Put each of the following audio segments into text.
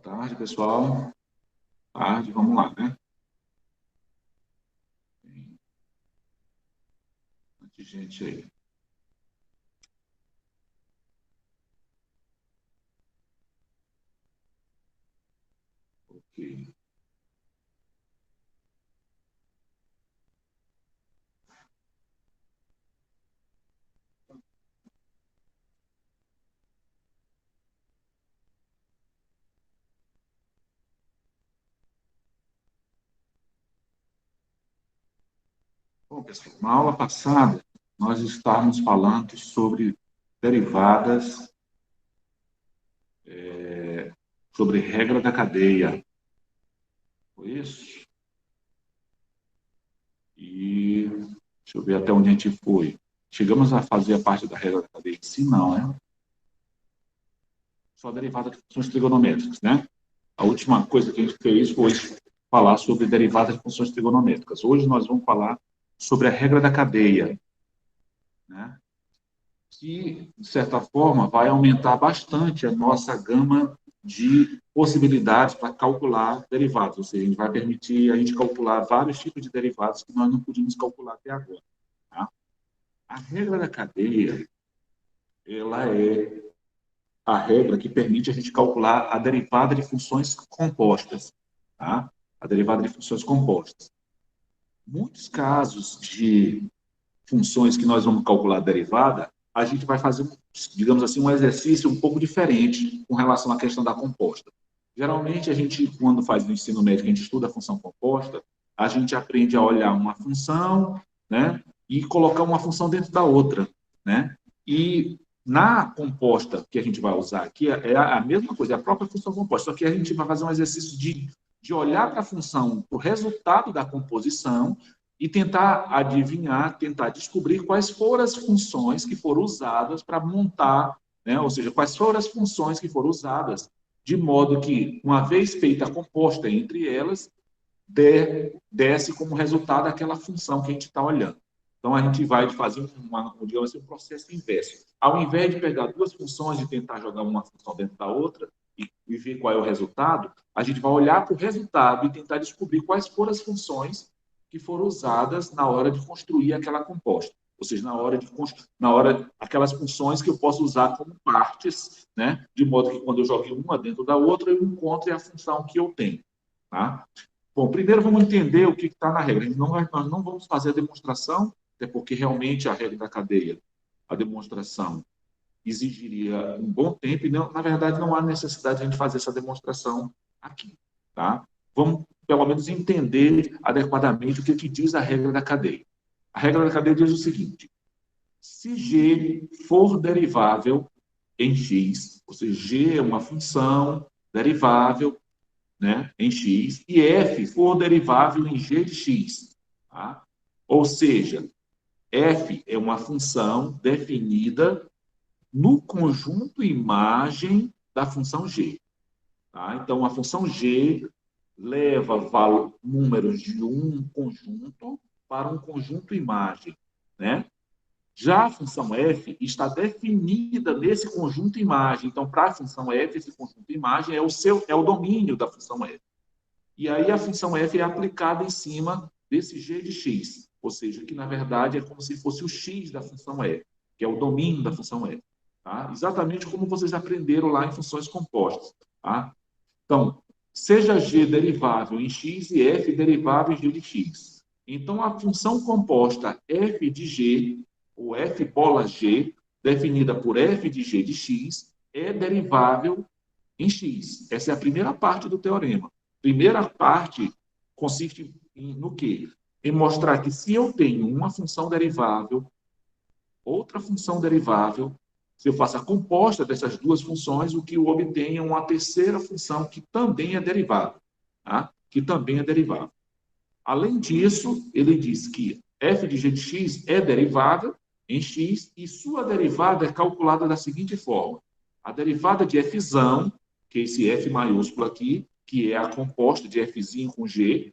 tarde, pessoal. Boa tarde, vamos lá, né? Tem bastante gente aí. Ok. Bom, pessoal, na aula passada, nós estávamos falando sobre derivadas, sobre regra da cadeia. Foi isso? E deixa eu ver até onde a gente foi. Chegamos a fazer a parte da regra da cadeia em si, não, né? Só derivada de funções trigonométricas, né? A última coisa que a gente fez foi falar sobre derivadas de funções trigonométricas. Hoje nós vamos falar sobre a regra da cadeia, né? Que, de certa forma, vai aumentar bastante a nossa gama de possibilidades para calcular derivados, ou seja, a gente vai permitir a gente calcular vários tipos de derivados que nós não podíamos calcular até agora. Tá? A regra da cadeia, ela é a regra que permite a gente calcular a derivada de funções compostas, tá? A derivada de funções compostas. Muitos casos de funções que nós vamos calcular a derivada, a gente vai fazer, digamos assim, um exercício um pouco diferente com relação à questão da composta. Geralmente, a gente, quando faz no ensino médio, a gente estuda a função composta, a gente aprende a olhar uma função, né, e colocar uma função dentro da outra, né? E na composta que a gente vai usar aqui, é a mesma coisa, é a própria função composta, só que a gente vai fazer um exercício de olhar para a função, para o resultado da composição, e tentar adivinhar, tentar descobrir quais foram as funções que foram usadas para montar, né? Ou seja, quais foram as funções que foram usadas, de modo que, uma vez feita a composta entre elas, desse como resultado aquela função que a gente está olhando. Então, a gente vai fazer digamos assim, um processo inverso. Ao invés de pegar duas funções e tentar jogar uma função dentro da outra e ver qual é o resultado, a gente vai olhar para o resultado e tentar descobrir quais foram as funções que foram usadas na hora de construir aquela composta. Ou seja, na hora aquelas funções que eu posso usar como partes, né? De modo que quando eu jogue uma dentro da outra, eu encontre a função que eu tenho. Tá? Bom, primeiro vamos entender o que está na regra. Nós não vamos fazer a demonstração, até porque realmente a regra da cadeia, a demonstração, exigiria um bom tempo e, não, na verdade, não há necessidade de a gente fazer essa demonstração aqui. Tá? Vamos, pelo menos, entender adequadamente o que diz a regra da cadeia. A regra da cadeia diz o seguinte: se G for derivável em x, ou seja, G é uma função derivável, né, em x, e f for derivável em g de x. Tá? Ou seja, f é uma função definida no conjunto imagem da função g. Tá? Então, a função g leva números de um conjunto para um conjunto imagem. Né? Já a função f está definida nesse conjunto imagem. Então, para a função f, esse conjunto imagem é o domínio da função f. E aí a função f é aplicada em cima desse g de x, ou seja, que na verdade é como se fosse o x da função f, que é o domínio da função f. Tá? Exatamente como vocês aprenderam lá em funções compostas. Tá? Então, seja g derivável em x e f derivável em g de x. Então, a função composta f de g, ou f bola g, definida por f de g de x, é derivável em x. Essa é a primeira parte do teorema. Primeira parte consiste no quê? Em mostrar que se eu tenho uma função derivável, outra função derivável, se eu faço a composta dessas duas funções, o que eu obtenho é uma terceira função que também é derivável. Tá? Que também é derivável. Além disso, ele diz que f de g de x é derivável em x e sua derivada é calculada da seguinte forma. A derivada de f, que é esse f maiúsculo aqui, que é a composta de f' com g,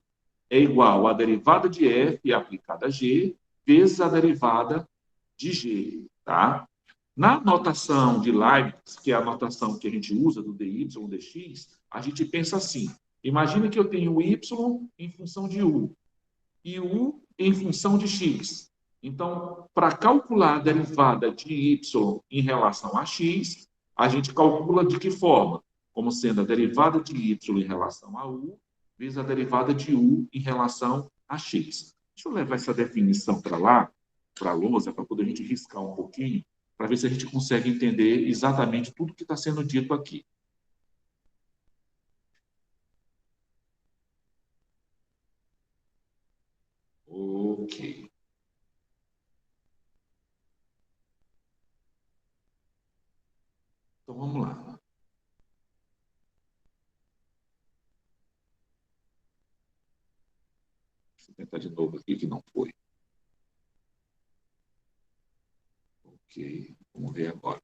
é igual à derivada de f aplicada a g vezes a derivada de g. Tá? Na notação de Leibniz, que é a notação que a gente usa do dy, dx, a gente pensa assim, imagine que eu tenho y em função de u, e u em função de x. Então, para calcular a derivada de y em relação a x, a gente calcula de que forma? Como sendo a derivada de y em relação a u, vezes a derivada de u em relação a x. Deixa eu levar essa definição para lá, para a lousa, para poder a gente riscar um pouquinho, para ver se a gente consegue entender exatamente tudo que está sendo dito aqui. Ok. Então, vamos lá. Deixa eu tentar de novo aqui, que não foi. Ok, vamos ver agora.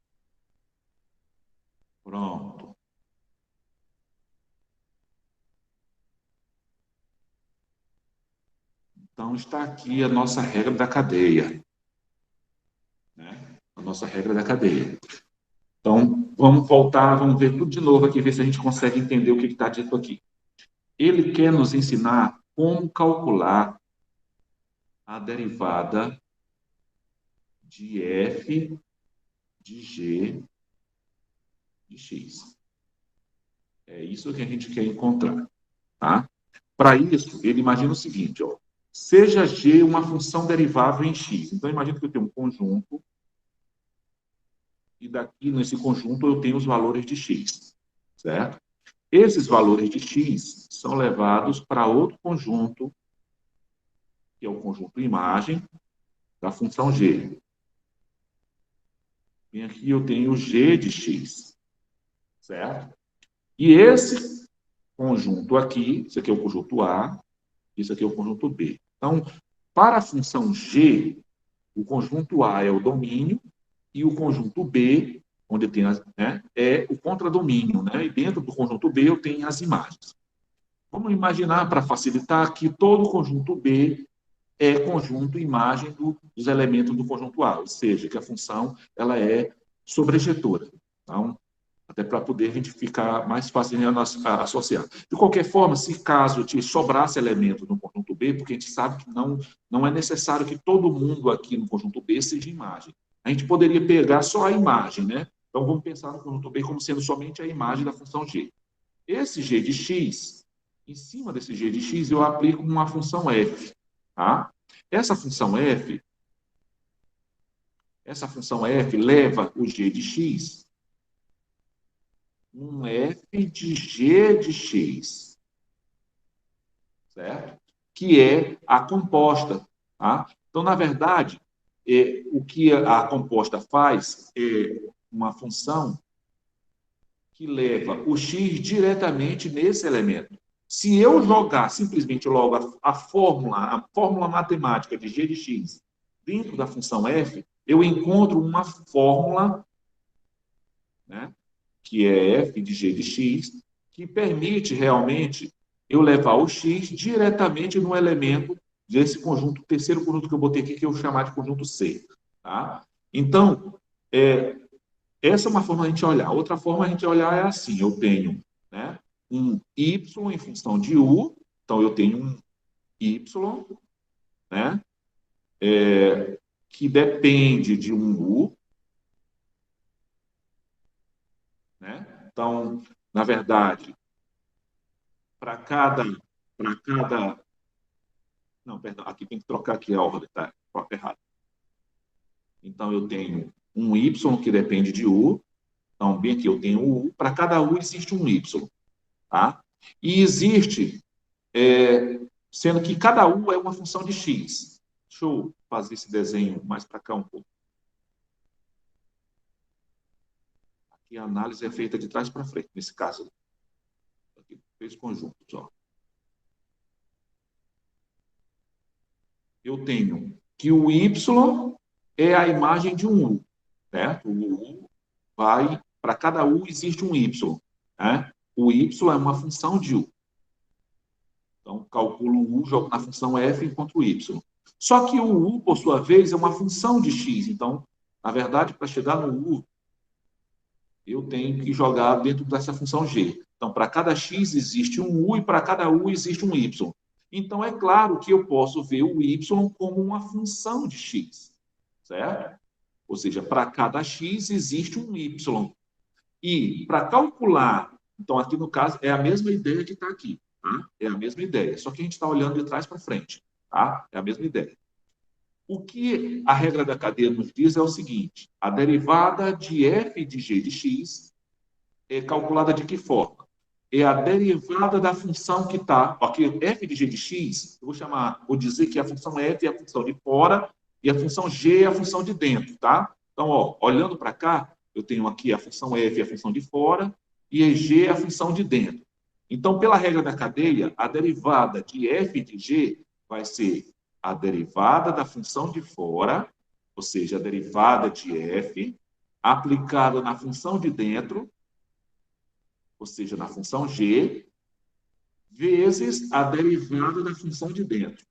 Pronto. Então, está aqui a nossa regra da cadeia. Né? A nossa regra da cadeia. Então, vamos voltar, vamos ver tudo de novo aqui, ver se a gente consegue entender o que está dito aqui. Ele quer nos ensinar como calcular a derivada de f de g de x. É isso que a gente quer encontrar. Tá? Para isso, ele imagina o seguinte, ó, seja g uma função derivável em x. Então, imagina que eu tenho um conjunto e daqui nesse conjunto eu tenho os valores de x, certo? Esses valores de x são levados para outro conjunto, que é o conjunto imagem da função g. E aqui eu tenho g de x, certo? E esse conjunto aqui, isso aqui é o conjunto A, isso aqui é o conjunto B. Então, para a função g, o conjunto A é o domínio e o conjunto B, onde tem né, é o contradomínio, né? E dentro do conjunto B eu tenho as imagens. Vamos imaginar, para facilitar, que todo conjunto B é conjunto imagem dos elementos do conjunto A, ou seja, que a função ela é sobrejetora. Então, até para poder a gente ficar mais fácil de associar. De qualquer forma, se caso te sobrasse elemento no conjunto B, porque a gente sabe que não é necessário que todo mundo aqui no conjunto B seja imagem. A gente poderia pegar só a imagem, né? Então, vamos pensar no conjunto B como sendo somente a imagem da função g. Esse g de x, em cima desse g de x, eu aplico uma função f. Tá? Essa função f leva o g de x um f de g de x, certo? Que é a composta. Tá? Então, na verdade, o que a composta faz é uma função que leva o x diretamente nesse elemento. Se eu jogar simplesmente logo a fórmula matemática de g de x dentro da função f, eu encontro uma fórmula, né, que é f de g de x, que permite realmente eu levar o x diretamente no elemento desse conjunto, terceiro conjunto que eu botei aqui, que eu vou chamar de conjunto C. Tá? Então, essa é uma forma de a gente olhar. Outra forma de a gente olhar é assim, eu tenho, né, um y em função de u, então eu tenho um y, né, que depende de um u, né? Então, na verdade, para cada, não, perdão, aqui tem que trocar aqui a ordem, tá? Errado. Então, eu tenho um y que depende de u, então, bem aqui eu tenho u, para cada u existe um y, tá? E existe, sendo que cada u é uma função de x. Deixa eu fazer esse desenho mais para cá um pouco. Aqui a análise é feita de trás para frente, nesse caso. Aqui, três conjuntos, ó. Eu tenho que o y é a imagem de um u, certo? O u vai, para cada u existe um y, né? O y é uma função de u. Então, calculo o u, jogo na função f enquanto o y. Só que o u, por sua vez, é uma função de x. Então, na verdade, para chegar no u, eu tenho que jogar dentro dessa função g. Então, para cada x existe um u e para cada u existe um y. Então, é claro que eu posso ver o y como uma função de x, certo? Ou seja, para cada x existe um y. E para calcular, então aqui no caso é a mesma ideia que está aqui, tá? É a mesma ideia, só que a gente está olhando de trás para frente, tá? É a mesma ideia. O que a regra da cadeia nos diz é o seguinte: a derivada de f de g de x é calculada de que forma? É a derivada da função que está, aqui f de g de x, eu vou dizer que a função f é a função de fora e a função g é a função de dentro, tá? Então, ó, olhando para cá, eu tenho aqui a função f é a função de fora e a g é a função de dentro. Então, pela regra da cadeia, a derivada de f de g vai ser a derivada da função de fora, ou seja, a derivada de f, aplicada na função de dentro, ou seja, na função g, vezes a derivada da função de dentro.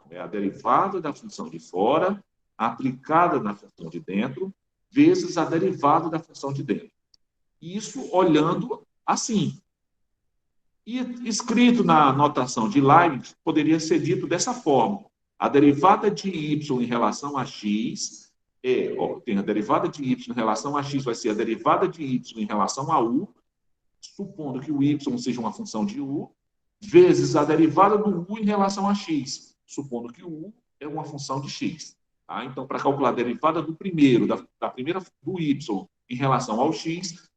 É a derivada da função de fora, aplicada na função de dentro, vezes a derivada da função de dentro. Isso olhando assim. E escrito na notação de Leibniz, poderia ser dito dessa forma. A derivada de y em relação a x tem a derivada de y em relação a x, vai ser a derivada de y em relação a u, supondo que o y seja uma função de u, vezes a derivada do u em relação a x, supondo que o u é uma função de x. Tá? Então, para calcular a derivada do primeiro, da primeira do y em relação ao x,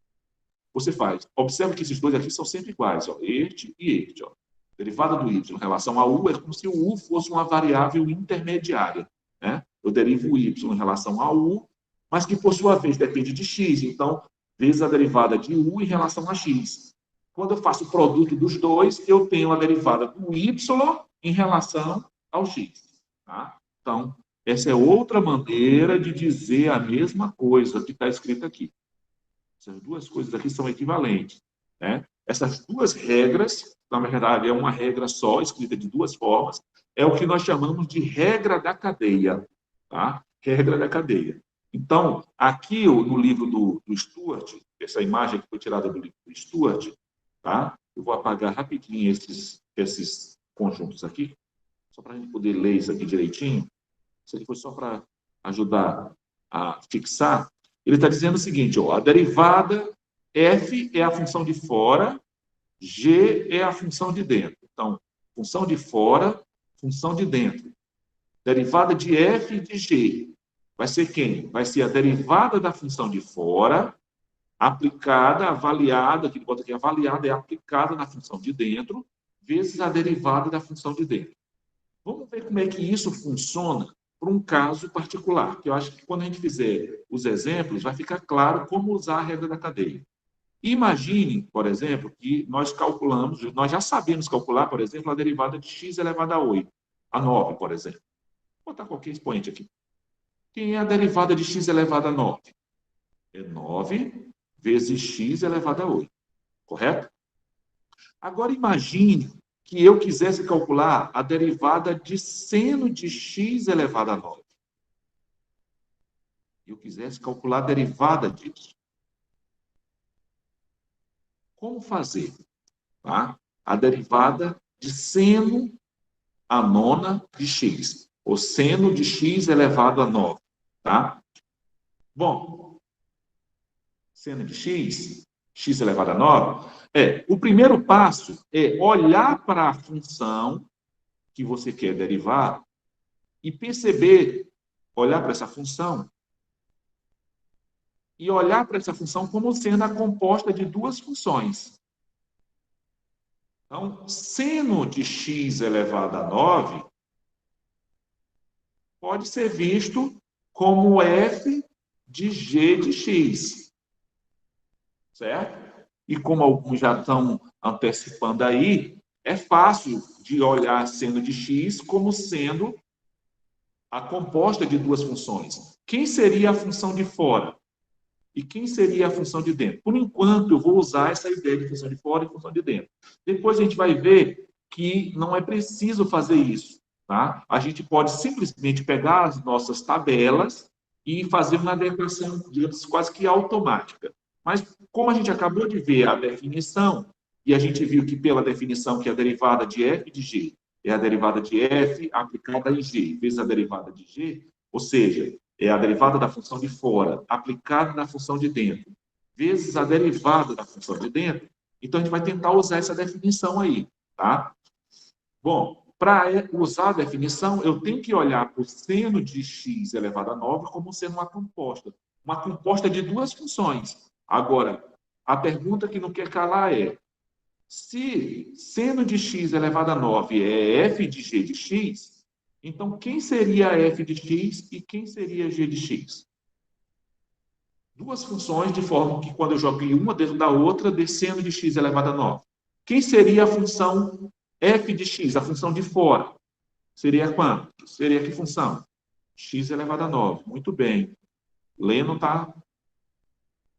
você faz. Observe que esses dois aqui são sempre iguais, ó, este e este. Ó. Derivada do y em relação a u é como se o u fosse uma variável intermediária. Né? Eu derivo o y em relação a u, mas que, por sua vez, depende de x. Então, vezes a derivada de u em relação a x. Quando eu faço o produto dos dois, eu tenho a derivada do y em relação ao x. Tá? Então, essa é outra maneira de dizer a mesma coisa que está escrito aqui. Essas duas coisas aqui são equivalentes. Né? Essas duas regras, na verdade, é uma regra só, escrita de duas formas, é o que nós chamamos de regra da cadeia. Tá? Regra da cadeia. Então, aqui no livro do Stuart, essa imagem que foi tirada do livro do Stuart, tá? Eu vou apagar rapidinho esses conjuntos aqui, só para a gente poder ler isso aqui direitinho. Isso aqui foi só para ajudar a fixar. Ele está dizendo o seguinte, ó, a derivada f é a função de fora, g é a função de dentro. Então, função de fora, função de dentro. Derivada de f de g vai ser quem? Vai ser a derivada da função de fora, aplicada, avaliada, que ele bota aqui, avaliada é aplicada na função de dentro, vezes a derivada da função de dentro. Vamos ver como é que isso funciona para um caso particular, que eu acho que quando a gente fizer os exemplos, vai ficar claro como usar a regra da cadeia. Imagine, por exemplo, que nós calculamos, nós já sabemos calcular, por exemplo, a derivada de x elevado a 8, a 9, por exemplo. Vou botar qualquer expoente aqui. Quem é a derivada de x elevado a 9? É 9 vezes x elevado a 8, correto? Agora imagine que eu quisesse calcular a derivada de seno de x elevado a 9. Eu quisesse calcular a derivada disso. Como fazer? Tá? A derivada de seno a nona de x, ou seno de x elevado a 9. Tá? Bom, seno de x, x elevado a 9, o primeiro passo é olhar para a função que você quer derivar e perceber, olhar para essa função e olhar para essa função como sendo a composta de duas funções. Então, seno de x elevado a 9 pode ser visto como f de g de x. Certo? E como alguns já estão antecipando aí, é fácil de olhar seno de x como sendo a composta de duas funções. Quem seria a função de fora? E quem seria a função de dentro? Por enquanto, eu vou usar essa ideia de função de fora e função de dentro. Depois a gente vai ver que não é preciso fazer isso. Tá? A gente pode simplesmente pegar as nossas tabelas e fazer uma adequação, digamos, quase que automática. Mas, como a gente acabou de ver a definição, e a gente viu que pela definição que a derivada de f de g é a derivada de f aplicada em g, vezes a derivada de g, ou seja, é a derivada da função de fora aplicada na função de dentro, vezes a derivada da função de dentro, então a gente vai tentar usar essa definição aí, tá? Bom, para usar a definição, eu tenho que olhar para o seno de x elevado a 9 como sendo uma composta de duas funções. Agora, a pergunta que não quer calar é: se seno de x elevado a 9 é f de g de x, então quem seria f de x e quem seria g de x? Duas funções de forma que, quando eu joguei uma dentro da outra, dê seno de x elevado a 9. Quem seria a função f de x, a função de fora? Seria quanto? Seria que função? X elevado a 9. Muito bem. Leno tá.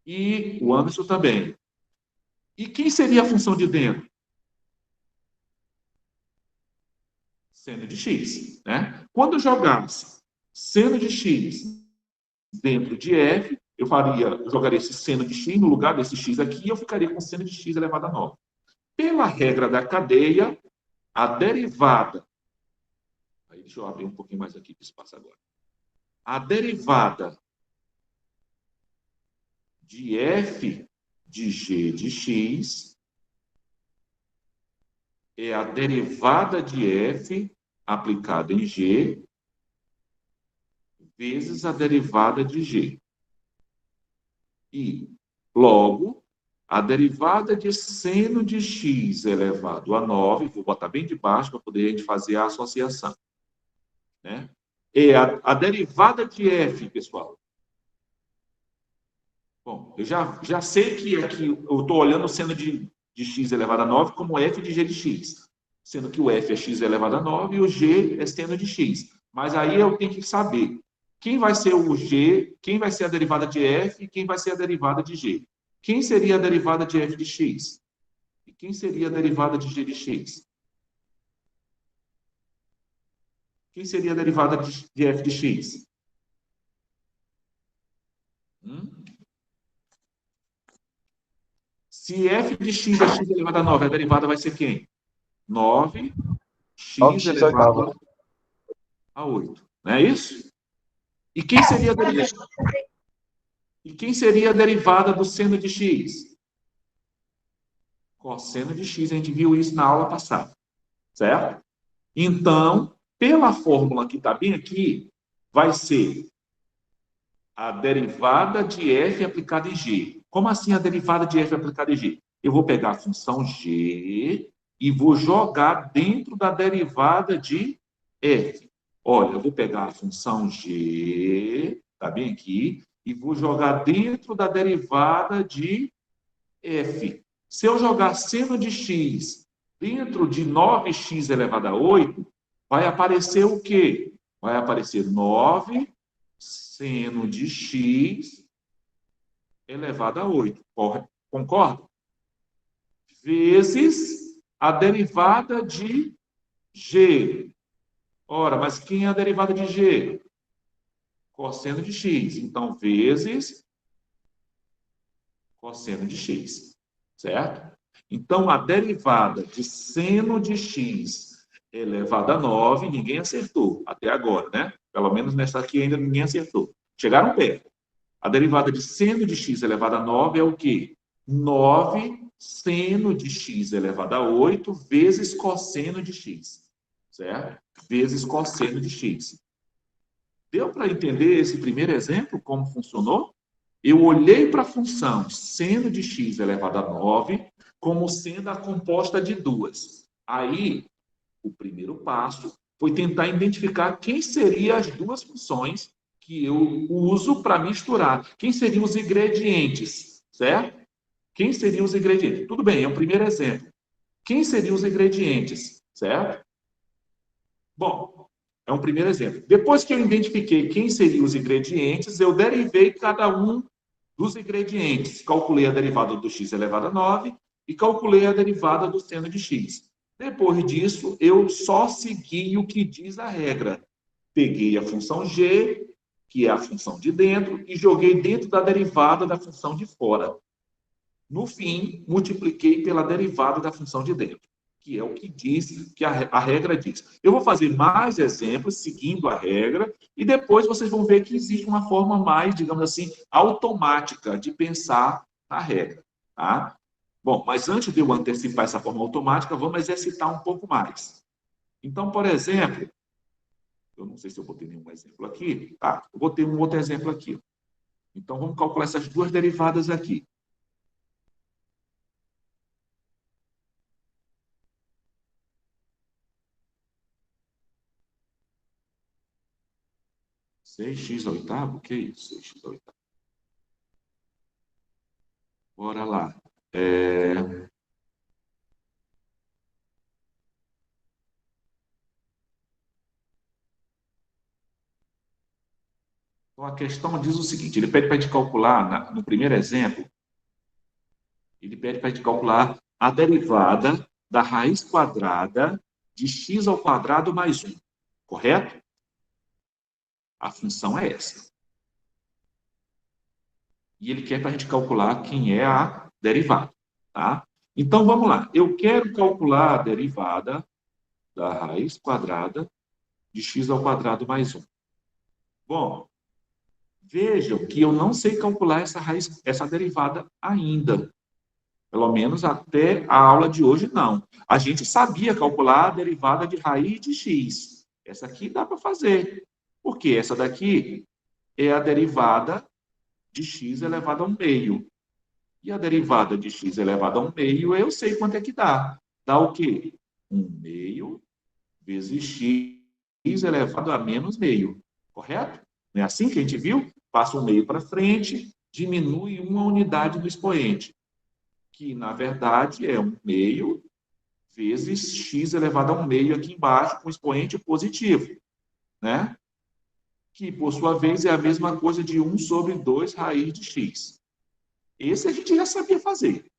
E o Anderson também. E quem seria a função de dentro? Seno de x, né? Quando eu jogasse seno de x dentro de f, eu jogaria esse seno de x no lugar desse x aqui, e eu ficaria com seno de x elevado a 9. Pela regra da cadeia, a derivada... Aí, deixa eu abrir um pouquinho mais aqui para espaço agora. A derivada de f de g de x é a derivada de f aplicada em g vezes a derivada de g. E, logo, a derivada de seno de x elevado a 9, vou botar bem de baixo para poder a gente fazer a associação, né? É a derivada de f, pessoal. Bom, eu já sei que aqui eu estou olhando o seno de x elevado a 9 como f de g de x, sendo que o f é x elevado a 9 e o g é seno de x. Mas aí eu tenho que saber quem vai ser o g, quem vai ser a derivada de f e quem vai ser a derivada de g. Quem seria a derivada de f de x? E quem seria a derivada de g de x? Quem seria a derivada de f de x? Se f de x é x elevado a 9, a derivada vai ser quem? 9 x 9x oitava. elevado a 8. Não é isso? E quem seria a derivada? E quem seria a derivada do seno de x? Cosseno de x. A gente viu isso na aula passada. Certo? Então, pela fórmula que está bem aqui, vai ser a derivada de f aplicada em g. Como assim a derivada de f aplicada em g? Eu vou pegar a função g e vou jogar dentro da derivada de f. Olha, eu vou pegar a função g, tá bem aqui, e vou jogar dentro da derivada de f. Se eu jogar seno de x dentro de 9x elevado a 8, vai aparecer o quê? Vai aparecer 9 seno de x elevado a 8. Concorda? Vezes a derivada de g. Ora, mas quem é a derivada de g? Cosseno de x. Então, vezes cosseno de x. Certo? Então, a derivada de seno de x elevado a 9, ninguém acertou até agora, né? Pelo menos nessa aqui ainda ninguém acertou. Chegaram perto. A derivada de seno de x elevado a 9 é o quê? 9 seno de x elevado a 8 vezes cosseno de x. Certo? Vezes cosseno de x. Deu para entender esse primeiro exemplo, como funcionou? Eu olhei para a função seno de x elevado a 9 como sendo a composta de duas. Aí, o primeiro passo foi tentar identificar quem seriam as duas funções que eu uso para misturar. Quem seriam os ingredientes, certo? Quem seriam os ingredientes? Tudo bem, é o primeiro exemplo. Quem seriam os ingredientes, certo? Bom, é um primeiro exemplo. Depois que eu identifiquei quem seriam os ingredientes, eu derivei cada um dos ingredientes. Calculei a derivada do x elevado a 9 e calculei a derivada do seno de x. Depois disso, eu só segui o que diz a regra. Peguei a função g, que é a função de dentro, e joguei dentro da derivada da função de fora. No fim, multipliquei pela derivada da função de dentro, que é o que diz, que a regra diz. Eu vou fazer mais exemplos seguindo a regra e depois vocês vão ver que existe uma forma mais, digamos assim, automática de pensar a regra, tá? Bom, mas antes de eu antecipar essa forma automática, vamos exercitar um pouco mais. Então, por exemplo, eu não sei se eu botei nenhum exemplo aqui, tá? Eu botei um outro exemplo aqui. Então, vamos calcular essas duas derivadas aqui. Seis x ao oitavo? O que é isso? 6x ao oitavo. Bora lá. Então, a questão diz o seguinte, ele pede para a gente calcular, no primeiro exemplo, ele pede para a gente calcular a derivada da raiz quadrada de x ao quadrado mais 1, correto? A função é essa. E ele quer para a gente calcular quem é a derivada, tá? Então, vamos lá. Eu quero calcular a derivada da raiz quadrada de x ao quadrado mais 1. Bom, vejam que eu não sei calcular essa raiz, essa derivada ainda. Pelo menos até a aula de hoje, não. A gente sabia calcular a derivada de raiz de x. Essa aqui dá para fazer. Porque essa daqui é a derivada de x elevado a 1 meio. E a derivada de x elevado a 1 meio, eu sei quanto é que dá. Dá o quê? 1 meio vezes x elevado a menos meio. Correto? Não é assim que a gente viu? Passa o meio para frente, diminui uma unidade do expoente, que, na verdade, é 1 meio vezes x elevado a 1 meio aqui embaixo, com expoente positivo, né? Que, por sua vez, é a mesma coisa de 1 sobre 2 raiz de x. Esse a gente já sabia fazer,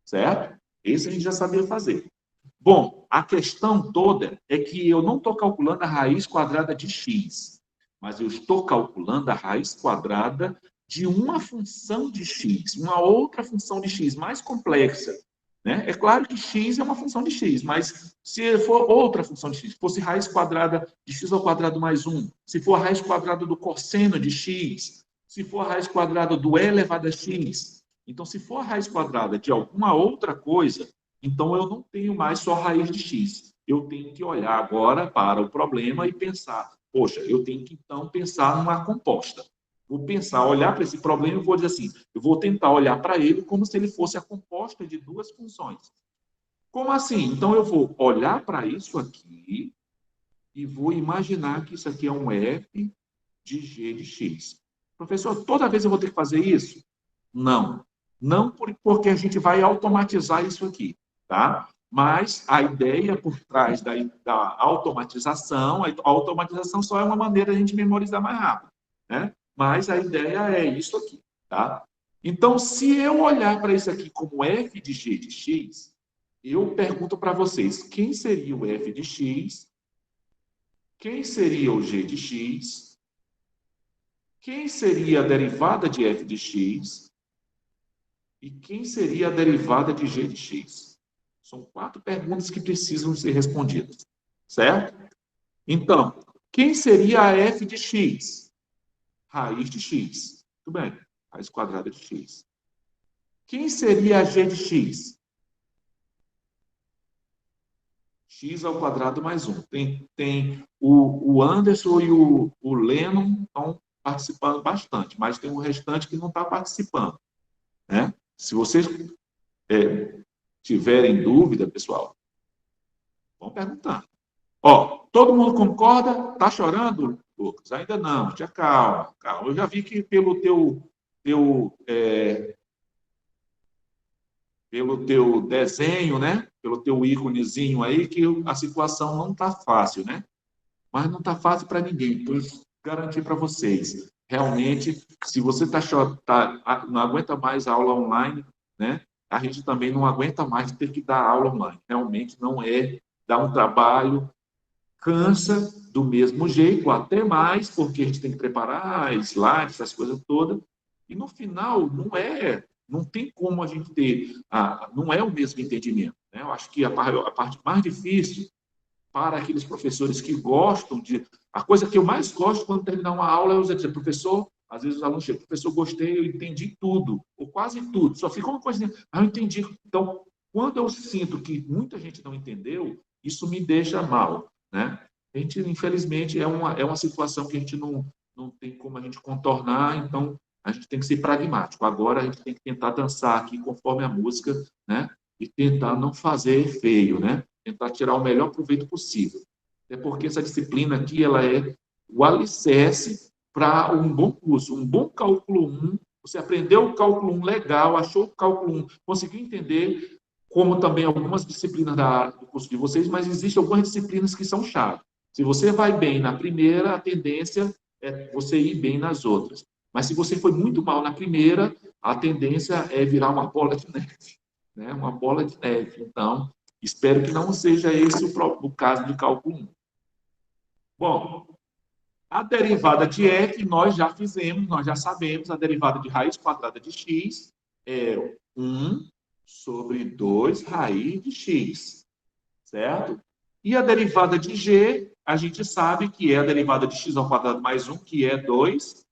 certo? Esse a gente já sabia fazer. Bom, a questão toda é que eu não estou calculando a raiz quadrada de x, mas eu estou calculando a raiz quadrada de uma função de x, uma outra função de x mais complexa. Né? É claro que x é uma função de x, mas se for outra função de x, fosse raiz quadrada de x ao quadrado mais 1, se for a raiz quadrada do cosseno de x, se for a raiz quadrada do e elevado a x, então se for a raiz quadrada de alguma outra coisa, então eu não tenho mais só raiz de x. Eu tenho que olhar agora para o problema e pensar, poxa, eu tenho que então pensar numa composta. Vou pensar, olhar para esse problema e vou dizer assim, eu vou tentar olhar para ele como se ele fosse a composta de duas funções. Como assim? Então eu vou olhar para isso aqui e vou imaginar que isso aqui é um f de g de x. Professor, toda vez eu vou ter que fazer isso? Não. Não porque a gente vai automatizar isso aqui, tá? Mas a ideia por trás da automatização, a automatização só é uma maneira de a gente memorizar mais rápido, né? Mas a ideia é isso aqui, tá? Então, se eu olhar para isso aqui como f de g de x, eu pergunto para vocês, quem seria o f de x? Quem seria o g de x? Quem seria a derivada de f de x? E quem seria a derivada de g de x? São 4 perguntas que precisam ser respondidas, certo? Então, quem seria a f de x? Raiz de x. Tudo bem, raiz quadrada de x. Quem seria a g de x? X ao quadrado mais 1. Tem o Anderson e o Lennon estão participando bastante, mas tem o restante que não está participando, né? Se vocês tiverem dúvida, pessoal, vão perguntar. Ó, todo mundo concorda? Tá chorando, Lucas? Ainda não, tinha calma, calma. Eu já vi que pelo teu desenho, né? Pelo teu íconezinho aí, que a situação não tá fácil, né? Mas não tá fácil para ninguém. Então, garantir para vocês. Realmente, se você não aguenta mais a aula online, né? A gente também não aguenta mais ter que dar aula online. Realmente não é, dá um trabalho, cansa do mesmo jeito, até mais, porque a gente tem que preparar slides, essas coisas todas. E no final, não é Não tem como a gente ter, não é o mesmo entendimento. Né? Eu acho que a parte mais difícil para aqueles professores que gostam de... A coisa que eu mais gosto quando terminar uma aula é dizer, professor, às vezes os alunos chegam, professor, gostei, eu entendi tudo, ou quase tudo, só ficou uma coisinha, eu entendi. Então, quando eu sinto que muita gente não entendeu, isso me deixa mal, né? A gente, infelizmente, é uma situação que a gente não tem como a gente contornar, então a gente tem que ser pragmático. Agora a gente tem que tentar dançar aqui conforme a música, né? E tentar não fazer feio, né? Tentar tirar o melhor proveito possível. É porque essa disciplina aqui, ela é o alicerce para um bom curso, um bom cálculo 1. Você aprendeu o cálculo 1 legal, achou o cálculo 1, conseguiu entender, como também algumas disciplinas do curso de vocês, mas existem algumas disciplinas que são chave. Se você vai bem na primeira, a tendência é você ir bem nas outras. Mas se você foi muito mal na primeira, a tendência é virar uma bola de neve, né? Uma bola de neve. Então, espero que não seja esse o caso de cálculo 1. Bom, a derivada de f nós já fizemos, nós já sabemos, a derivada de raiz quadrada de x é 1 sobre 2 raiz de x, certo? E a derivada de g, a gente sabe que é a derivada de x ao quadrado mais 1, que é 2x.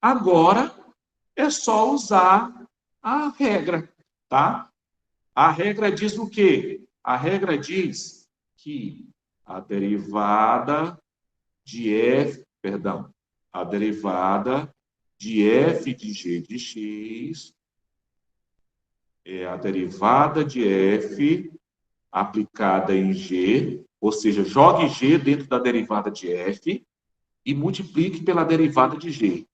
Agora, é só usar a regra, tá? A regra diz o quê? A regra diz que a derivada de f, perdão, a derivada de f de g de x é a derivada de f aplicada em g, ou seja, jogue g dentro da derivada de f e multiplique pela derivada de g.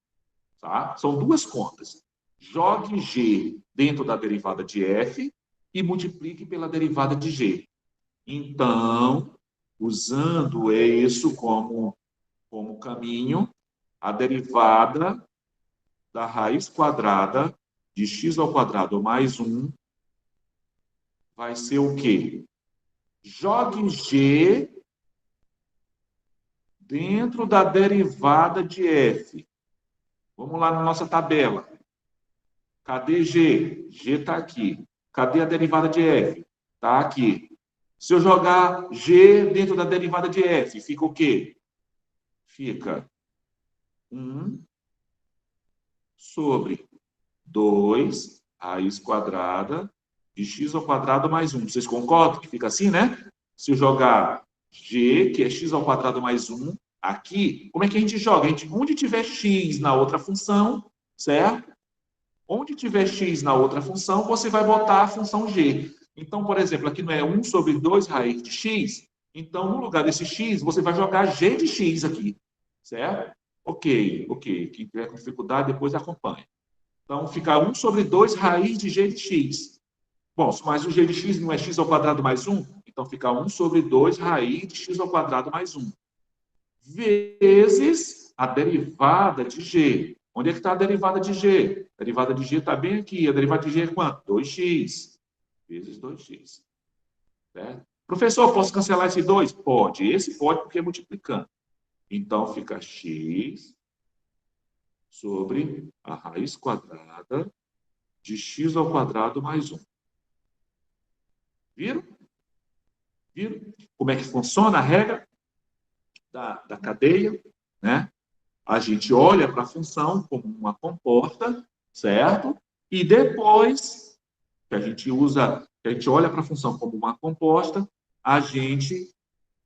Tá? São duas contas. Jogue g dentro da derivada de f e multiplique pela derivada de g. Então, usando isso como caminho, a derivada da raiz quadrada de x ao quadrado mais 1 vai ser o quê? Jogue g dentro da derivada de f. Vamos lá na nossa tabela. Cadê g? G está aqui. Cadê a derivada de f? Está aqui. Se eu jogar g dentro da derivada de f, fica o quê? Fica 1 sobre 2 raiz quadrada de x ao quadrado mais 1. Vocês concordam que fica assim, né? Se eu jogar g, que é x ao quadrado mais 1, aqui, como é que a gente joga? Onde tiver x na outra função, certo? Onde tiver x na outra função, você vai botar a função g. Então, por exemplo, aqui não é 1 sobre 2 raiz de x, então, no lugar desse x, você vai jogar g de x aqui, certo? Ok. Quem tiver com dificuldade, depois acompanha. Então, fica 1 sobre 2 raiz de g de x. Bom, mas o g de x não é x ao quadrado mais 1? Então, fica 1 sobre 2 raiz de x ao quadrado mais 1. Vezes a derivada de g. Onde é que está a derivada de g? A derivada de g está bem aqui. A derivada de g é quanto? 2x. Vezes 2x. Certo? Professor, posso cancelar esse 2? Pode. Esse pode porque é multiplicando. Então, fica x sobre a raiz quadrada de x ao quadrado mais 1. Viram? Viram? Como é que funciona a regra da cadeia? Né? A gente olha para a função como uma composta, certo? E depois que a gente olha para a função como uma composta, a gente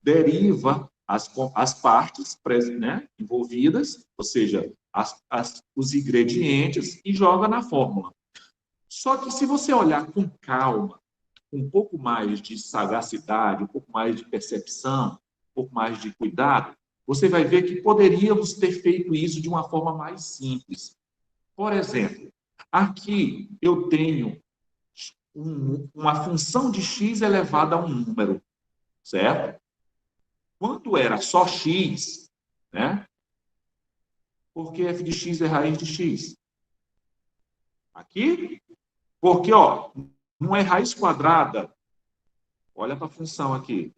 deriva as partes, né, envolvidas, ou seja, os ingredientes, e joga na fórmula. Só que se você olhar com calma, com um pouco mais de sagacidade, um pouco mais de percepção, um pouco mais de cuidado, você vai ver que poderíamos ter feito isso de uma forma mais simples. Por exemplo, aqui eu tenho uma função de x elevada a um número, certo? Quando era só x, né? Porque f de x é raiz de x. Aqui, porque, ó, não é raiz quadrada. Olha para a função aqui.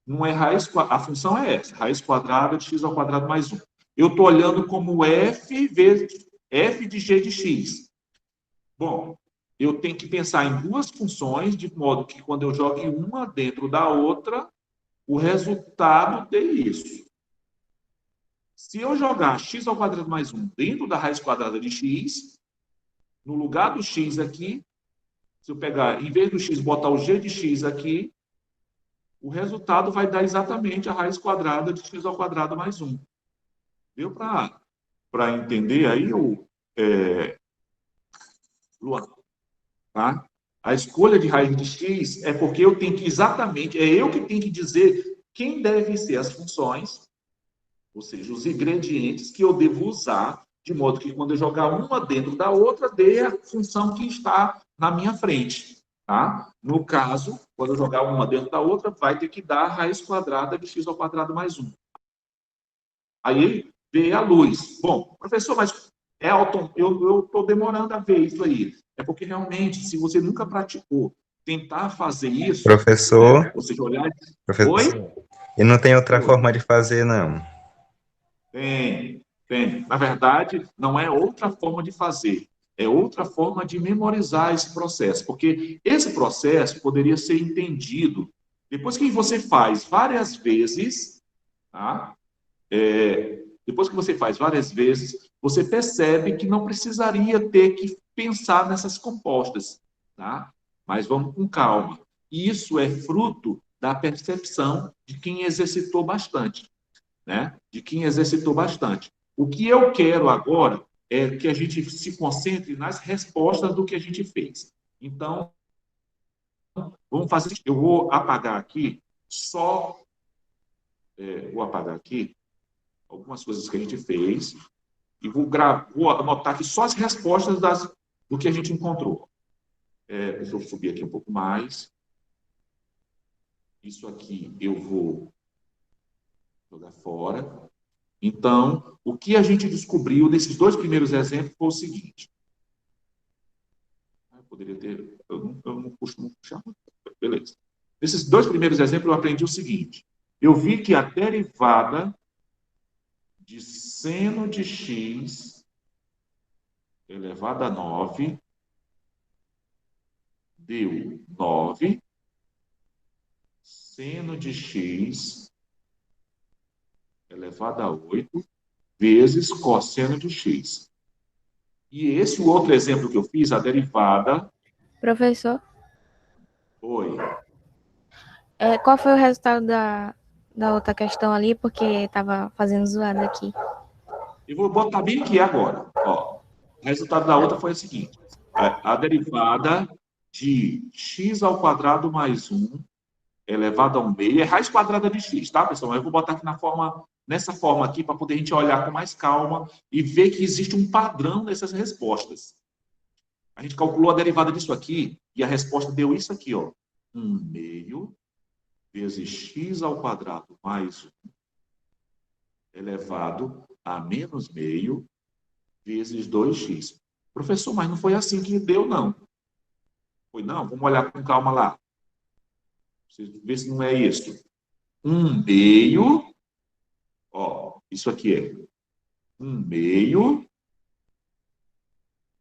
Não é raiz, a função é essa, raiz quadrada de x ao quadrado mais 1. Eu estou olhando como f vezes f de g de x. Bom, eu tenho que pensar em duas funções, de modo que quando eu jogue uma dentro da outra, o resultado dê isso. Se eu jogar x ao quadrado mais 1 dentro da raiz quadrada de x, no lugar do x aqui, se eu pegar, em vez do x, botar o g de x aqui, o resultado vai dar exatamente a raiz quadrada de x ao quadrado mais 1. Deu para entender aí, Luan? Tá? A escolha de raiz de x é porque eu tenho que exatamente, é eu que tenho que dizer quem devem ser as funções, ou seja, os ingredientes que eu devo usar, de modo que quando eu jogar uma dentro da outra, dê a função que está na minha frente. Tá? No caso, quando eu jogar uma dentro da outra, vai ter que dar a raiz quadrada de x ao quadrado mais 1. Aí veio a luz. Bom, professor, mas Elton, eu estou demorando a ver isso aí. É porque realmente, se você nunca praticou, tentar fazer isso, Professor, né? Ou seja, olhar. professor, Oi? e não tem outra Oi. forma de fazer, não. Tem, tem. Na verdade, não é outra forma de fazer, é outra forma de memorizar esse processo, porque esse processo poderia ser entendido depois que você faz várias vezes, tá? Depois que você faz várias vezes, você percebe que não precisaria ter que pensar nessas compostas, tá? Mas vamos com calma. Isso é fruto da percepção de quem exercitou bastante, né? De quem exercitou bastante. O que eu quero agora é que a gente se concentre nas respostas do que a gente fez. Então, vamos fazer. Eu vou apagar aqui só, vou apagar aqui algumas coisas que a gente fez e vou anotar aqui só as respostas do que a gente encontrou. Deixa eu subir aqui um pouco mais. Isso aqui eu vou jogar fora. Então, o que a gente descobriu nesses dois primeiros exemplos foi o seguinte. Eu poderia ter... Eu não costumo puxar. Beleza. Nesses dois primeiros exemplos, eu aprendi o seguinte. Eu vi que a derivada de seno de x elevado a 9 deu 9 seno de x elevado a 8 vezes cosseno de x. E esse outro exemplo que eu fiz, a derivada... Professor, Oi. qual foi o resultado da outra questão ali? Porque estava fazendo zoada aqui. Eu vou botar bem aqui agora. Ó, o resultado da outra foi o seguinte. A derivada de x ao quadrado mais 1 elevado a 1 meio é raiz quadrada de x, tá, pessoal? Eu vou botar aqui nessa forma aqui, para poder a gente olhar com mais calma e ver que existe um padrão nessas respostas. A gente calculou a derivada disso aqui e a resposta deu isso aqui, ó. 1 meio vezes x ao quadrado mais 1 elevado a menos meio vezes 2x. Professor, mas não foi assim que deu, não. Foi não? Vamos olhar com calma lá. Ver se não é isso. 1 meio, ó, isso aqui é 1 meio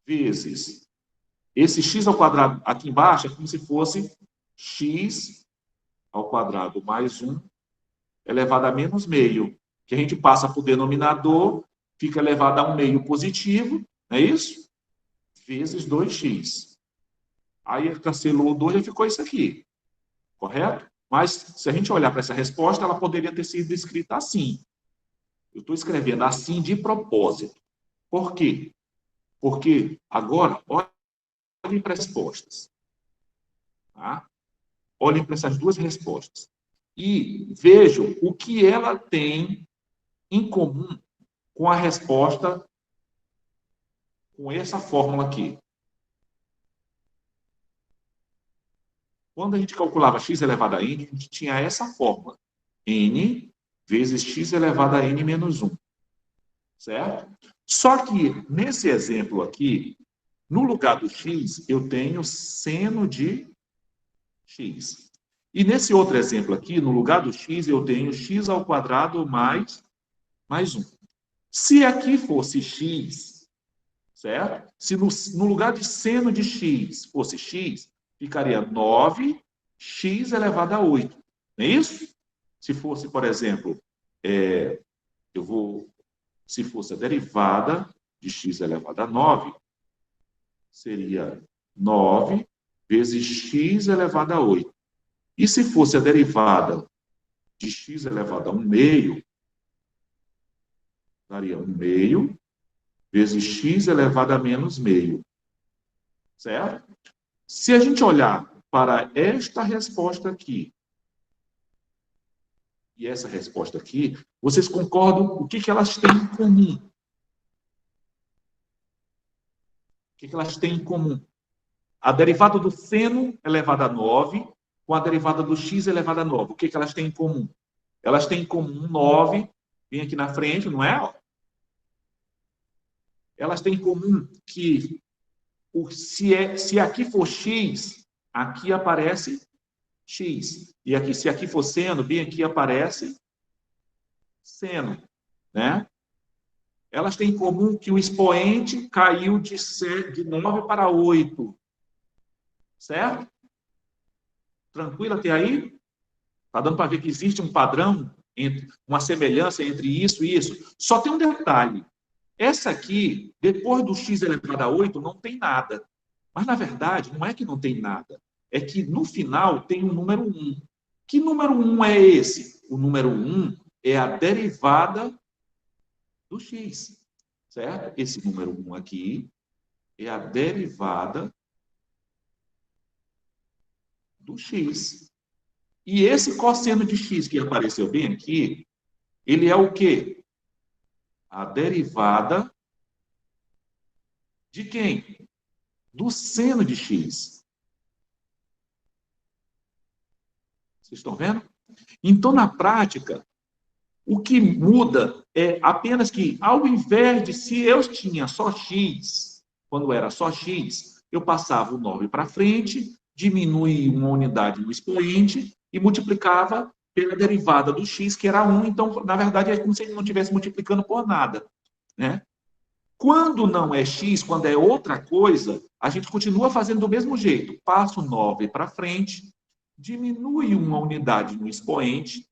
vezes esse x ao quadrado aqui embaixo é como se fosse x ao quadrado mais 1 elevado a menos meio, que a gente passa para o denominador, fica elevado a 1 meio positivo, não é isso? Vezes 2x. Aí cancelou o 2 e ficou isso aqui, correto? Mas se a gente olhar para essa resposta, ela poderia ter sido escrita assim. Eu estou escrevendo assim de propósito. Por quê? Porque agora, olhem para as respostas. Tá? Olhem para essas duas respostas. E vejam o que ela tem em comum com a resposta com essa fórmula aqui. Quando a gente calculava x elevado a n, a gente tinha essa fórmula. N vezes x elevado a n menos 1. Certo? Só que, nesse exemplo aqui, no lugar do x, eu tenho seno de x. E nesse outro exemplo aqui, no lugar do x, eu tenho x ao quadrado mais 1. Se aqui fosse x, certo? Se no lugar de seno de x fosse x, ficaria 9x elevado a 8. Não é isso? Se fosse, por exemplo, se fosse a derivada de x elevado a 9, seria 9 vezes x elevado a 8. E se fosse a derivada de x elevado a 1 meio, daria 1 meio vezes x elevado a menos meio. Certo? Se a gente olhar para esta resposta aqui, e essa resposta aqui, vocês concordam o que elas têm em comum? O que elas têm em comum? A derivada do seno elevado a 9 com a derivada do x elevado a 9. O que elas têm em comum? Elas têm em comum 9, vem aqui na frente, não é? Elas têm em comum que se aqui for x, aqui aparece x. E aqui, se aqui for seno, bem aqui aparece seno, né? Elas têm em comum que o expoente caiu de 9 para 8. Certo? Tranquilo até aí? Está dando para ver que existe um padrão, uma semelhança entre isso e isso. Só tem um detalhe. Essa aqui, depois do x elevado a 8, não tem nada. Mas, na verdade, não é que não tem nada. É que, no final, tem o número 1. Que número 1 é esse? O número 1 é a derivada do x. Certo? Esse número 1 aqui é a derivada do x. E esse cosseno de x que apareceu bem aqui, ele é o quê? A derivada de quem? Do seno de x. Vocês estão vendo? Então, na prática, o que muda é apenas que, ao invés de se eu tinha só x, quando era só x, eu passava o 9 para frente, diminui uma unidade no expoente e multiplicava pela derivada do x, que era 1. Então, na verdade, é como se ele não estivesse multiplicando por nada, né? Quando não é x, quando é outra coisa, a gente continua fazendo do mesmo jeito. Passa o 9 para frente, diminui uma unidade no expoente.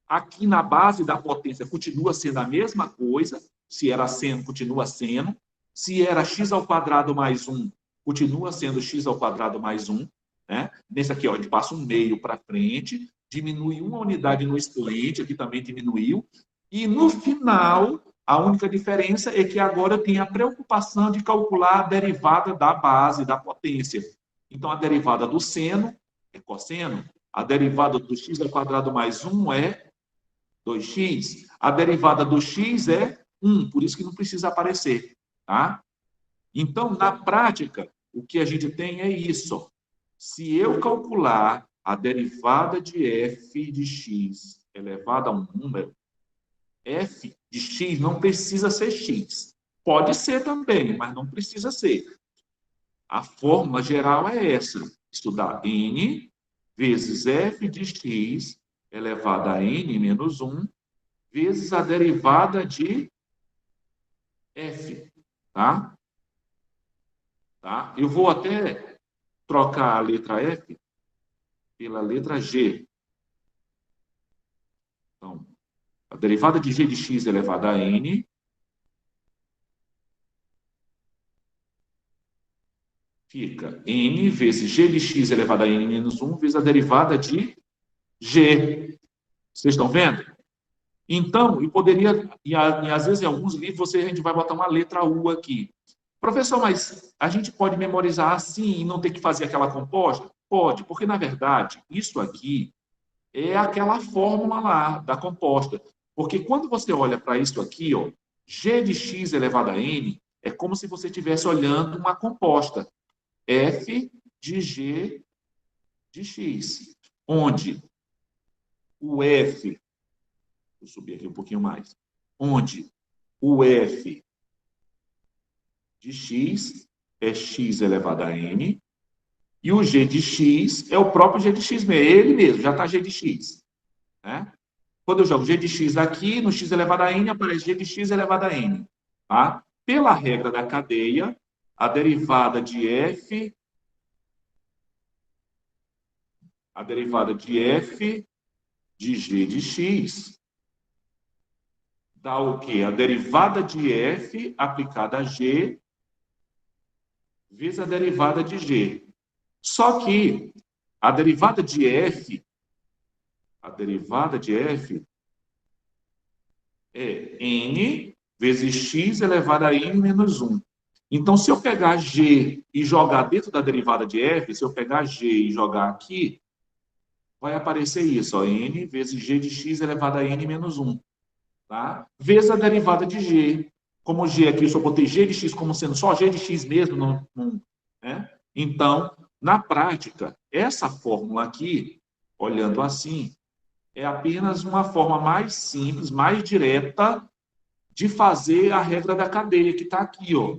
Aqui na base da potência continua sendo a mesma coisa. Se era seno, continua sendo. Se era x ao quadrado mais 1, continua sendo x ao quadrado mais 1. Né? Nesse aqui, ó, a gente passa um meio para frente, diminui uma unidade no expoente, aqui também diminuiu. E no final, a única diferença é que agora eu tenho a preocupação de calcular a derivada da base, da potência. Então, a derivada do seno é cosseno. A derivada do x ao quadrado mais 1 é 2x. A derivada do x é 1, por isso que não precisa aparecer. Tá? Então, na prática, o que a gente tem é isso. Se eu calcular a derivada de f de x elevado a um número, f de x não precisa ser x. Pode ser também, mas não precisa ser. A fórmula geral é essa. Estudar n vezes f de x elevado a n menos 1 vezes a derivada de f. Tá? Tá? Eu vou até trocar a letra f pela letra g. Então, a derivada de g de x elevado a n fica n vezes g de x elevado a n menos 1 vezes a derivada de g. Vocês estão vendo? Então, eu poderia, e às vezes em alguns livros a gente vai botar uma letra U aqui. Professor, mas a gente pode memorizar assim e não ter que fazer aquela composta? Pode, porque na verdade, isso aqui é aquela fórmula lá da composta. Porque quando você olha para isso aqui, ó, g de x elevado a n, é como se você estivesse olhando uma composta. F de g de x, onde o f, vou subir aqui um pouquinho mais, onde o f de x é x elevado a n, e o g de x é o próprio g de x mesmo, é ele mesmo, já está g de x. Né? Quando eu jogo g de x aqui, no x elevado a n, aparece g de x elevado a n. Tá? Pela regra da cadeia, a derivada de f de g de x dá o quê? A derivada de f aplicada a g vezes a derivada de g. Só que a derivada de f é n vezes x elevado a n menos 1. Então, se eu pegar g e jogar dentro da derivada de f, se eu pegar g e jogar aqui, vai aparecer isso, ó, n vezes g de x elevado a n menos 1. Tá? Vezes a derivada de g. Como g aqui, eu só botei g de x como sendo só g de x mesmo. Né? Então, na prática, essa fórmula aqui, olhando assim, é apenas uma forma mais simples, mais direta de fazer a regra da cadeia, que está aqui, ó.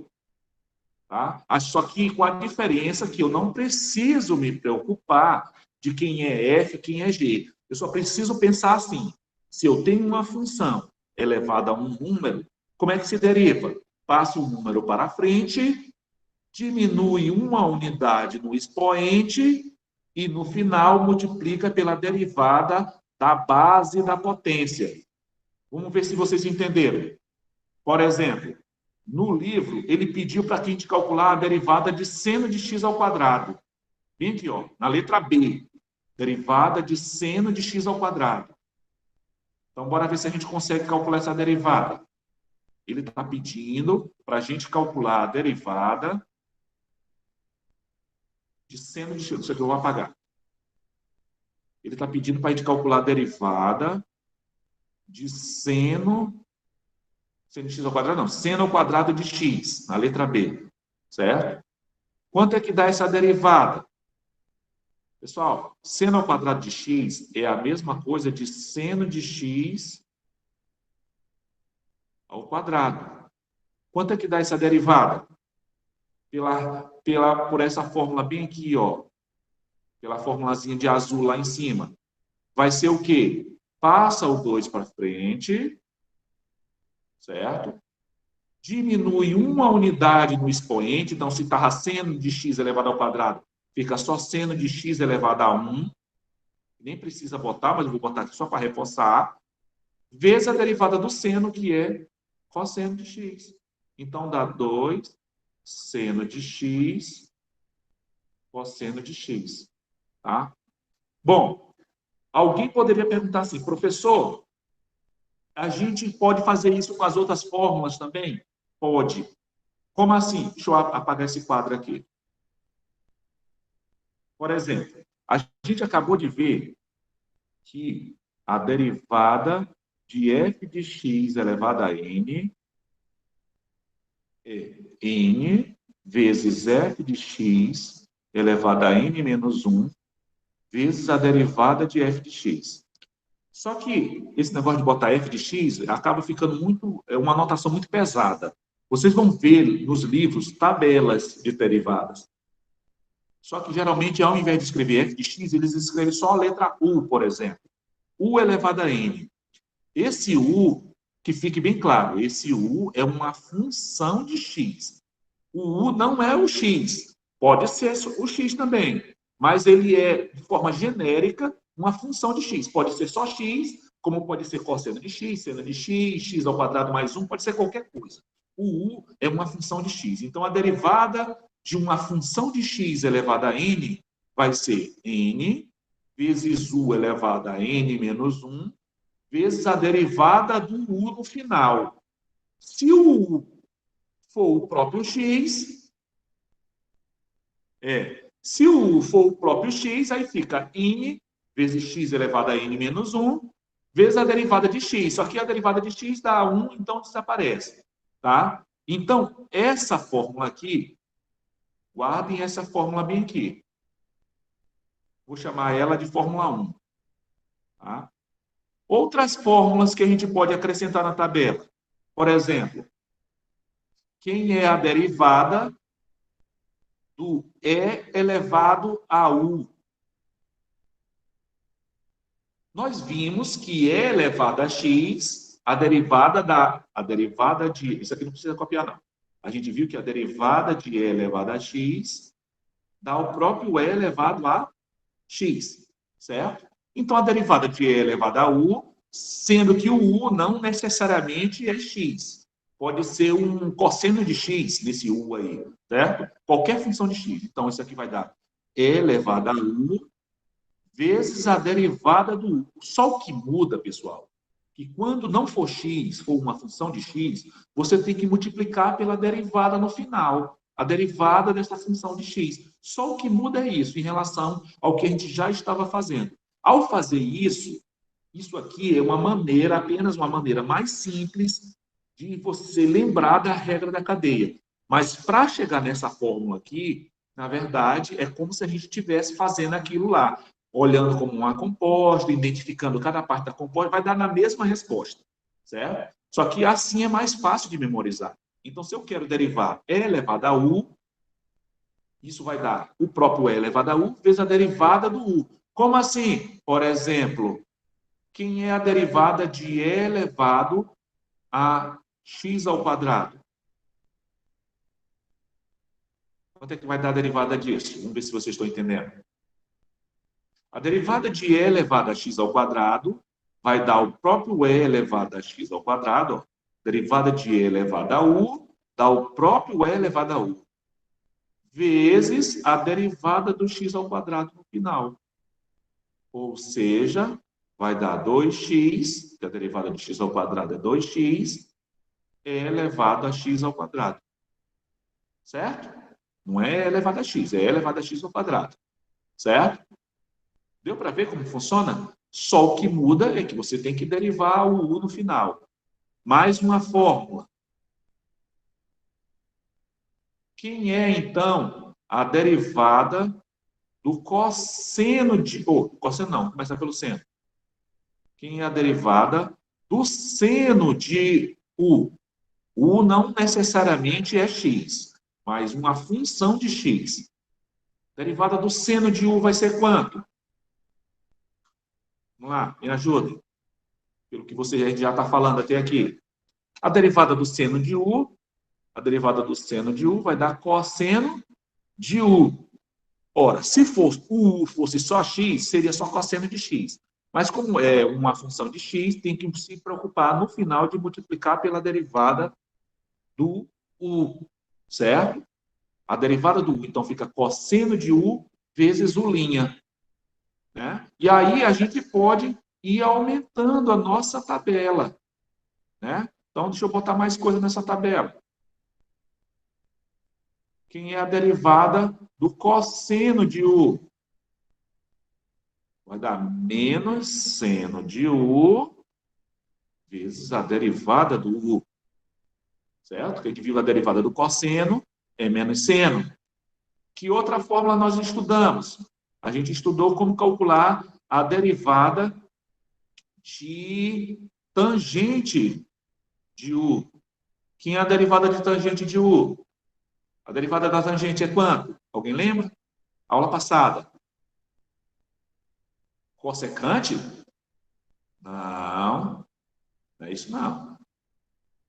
Tá? Só que com a diferença que eu não preciso me preocupar de quem é f e quem é g. Eu só preciso pensar assim, se eu tenho uma função elevada a um número, como é que se deriva? Passa o número para frente, diminui uma unidade no expoente e, no final, multiplica pela derivada da base da potência. Vamos ver se vocês entenderam. Por exemplo, no livro, ele pediu para a gente calcular a derivada de seno de x ao quadrado. Bem aqui, ó, na letra B. Derivada de seno de x ao quadrado. Então, bora ver se a gente consegue calcular essa derivada. Ele está pedindo para a gente calcular a derivada de seno de x. Isso aqui eu vou apagar. Ele está pedindo para a gente calcular a derivada de seno de x ao quadrado, não. Seno ao quadrado de x, na letra B. Certo? Quanto é que dá essa derivada? Pessoal, seno ao quadrado de x é a mesma coisa de seno de x ao quadrado. Quanto é que dá essa derivada? Por essa fórmula bem aqui, ó. Pela formulazinha de azul lá em cima. Vai ser o quê? Passa o 2 para frente, certo? Diminui uma unidade no expoente, então se estava seno de x elevado ao quadrado, fica só seno de x elevado a 1. Nem precisa botar, mas eu vou botar aqui só para reforçar. Vezes a derivada do seno, que é cosseno de x. Então, dá 2 seno de x cosseno de x. Tá? Bom, alguém poderia perguntar assim, professor, a gente pode fazer isso com as outras fórmulas também? Pode. Como assim? Deixa eu apagar esse quadro aqui. Por exemplo, a gente acabou de ver que a derivada de f de x elevado a n é n vezes f de x elevado a n menos 1 vezes a derivada de f de x. Só que esse negócio de botar f de x acaba ficando uma notação muito pesada. Vocês vão ver nos livros tabelas de derivadas. Só que, geralmente, ao invés de escrever f de x, eles escrevem só a letra u, por exemplo. U elevado a n. Esse u, que fique bem claro, esse u é uma função de x. O u não é o x. Pode ser o x também. Mas ele é, de forma genérica, uma função de x. Pode ser só x, como pode ser cosseno de x, seno de x, x ao quadrado mais 1, pode ser qualquer coisa. O u é uma função de x. Então, a derivada de uma função de x elevada a n vai ser n vezes u elevado a n menos 1 vezes a derivada do u no final. Se o u for o próprio x, se o u for o próprio x, aí fica n vezes x elevado a n menos 1 vezes a derivada de x. Só que a derivada de x dá 1, então desaparece. Tá? Então, essa fórmula aqui, guardem essa fórmula bem aqui. Vou chamar ela de fórmula 1. Tá? Outras fórmulas que a gente pode acrescentar na tabela. Por exemplo, quem é a derivada do E elevado a U? Nós vimos que E elevado a X, a derivada de... Isso aqui não precisa copiar, não. A gente viu que a derivada de e elevado a x dá o próprio e elevado a x, certo? Então, a derivada de e elevado a u, sendo que o u não necessariamente é x. Pode ser um cosseno de x nesse u aí, certo? Qualquer função de x. Então, isso aqui vai dar e elevado a u vezes a derivada do u. Só o que muda, pessoal, que quando não for x, for uma função de x, você tem que multiplicar pela derivada no final, a derivada dessa função de x. Só o que muda é isso, em relação ao que a gente já estava fazendo. Ao fazer isso, isso aqui é uma maneira, apenas uma maneira mais simples de você lembrar da regra da cadeia. Mas para chegar nessa fórmula aqui, na verdade, é como se a gente estivesse fazendo aquilo lá, olhando como uma composta, identificando cada parte da composta, vai dar na mesma resposta, certo? Só que assim é mais fácil de memorizar. Então, se eu quero derivar e elevado a u, isso vai dar o próprio e elevado a u vezes a derivada do u. Como assim? Por exemplo, quem é a derivada de e elevado a x ao quadrado? Quanto é que vai dar a derivada disso? Vamos ver se vocês estão entendendo. A derivada de e elevado a x ao quadrado vai dar o próprio e elevado a x ao quadrado. Ó. Derivada de e elevado a u dá o próprio e elevado a u. Vezes a derivada do x ao quadrado no final. Ou seja, vai dar 2x, que a derivada de x ao quadrado é 2x, e elevado a x ao quadrado. Certo? Não é elevado a x, é elevado a x ao quadrado. Certo? Deu para ver como funciona? Só o que muda é que você tem que derivar o u no final. Mais uma fórmula. Quem é, então, a derivada do cosseno de... cosseno não, começa pelo seno. Quem é a derivada do seno de u? U não necessariamente é x, mas uma função de x. Derivada do seno de u vai ser quanto? Vamos lá, me ajudem. Pelo que você já está falando até aqui. A derivada do seno de u, vai dar cosseno de u. Ora, se o u fosse só x, seria só cosseno de x. Mas como é uma função de x, tem que se preocupar no final de multiplicar pela derivada do u, certo? A derivada do u, então, fica cosseno de u vezes u'. Né? E aí a gente pode ir aumentando a nossa tabela. Né? Então, deixa eu botar mais coisa nessa tabela. Quem é a derivada do cosseno de u? Vai dar menos seno de u vezes a derivada do u. Certo? Que a gente viu a derivada do cosseno é menos seno. Que outra fórmula nós estudamos? A gente estudou como calcular a derivada de tangente de u. Quem é a derivada de tangente de u? A derivada da tangente é quanto? Alguém lembra? Aula passada. Cossecante? Não. Não é isso, não.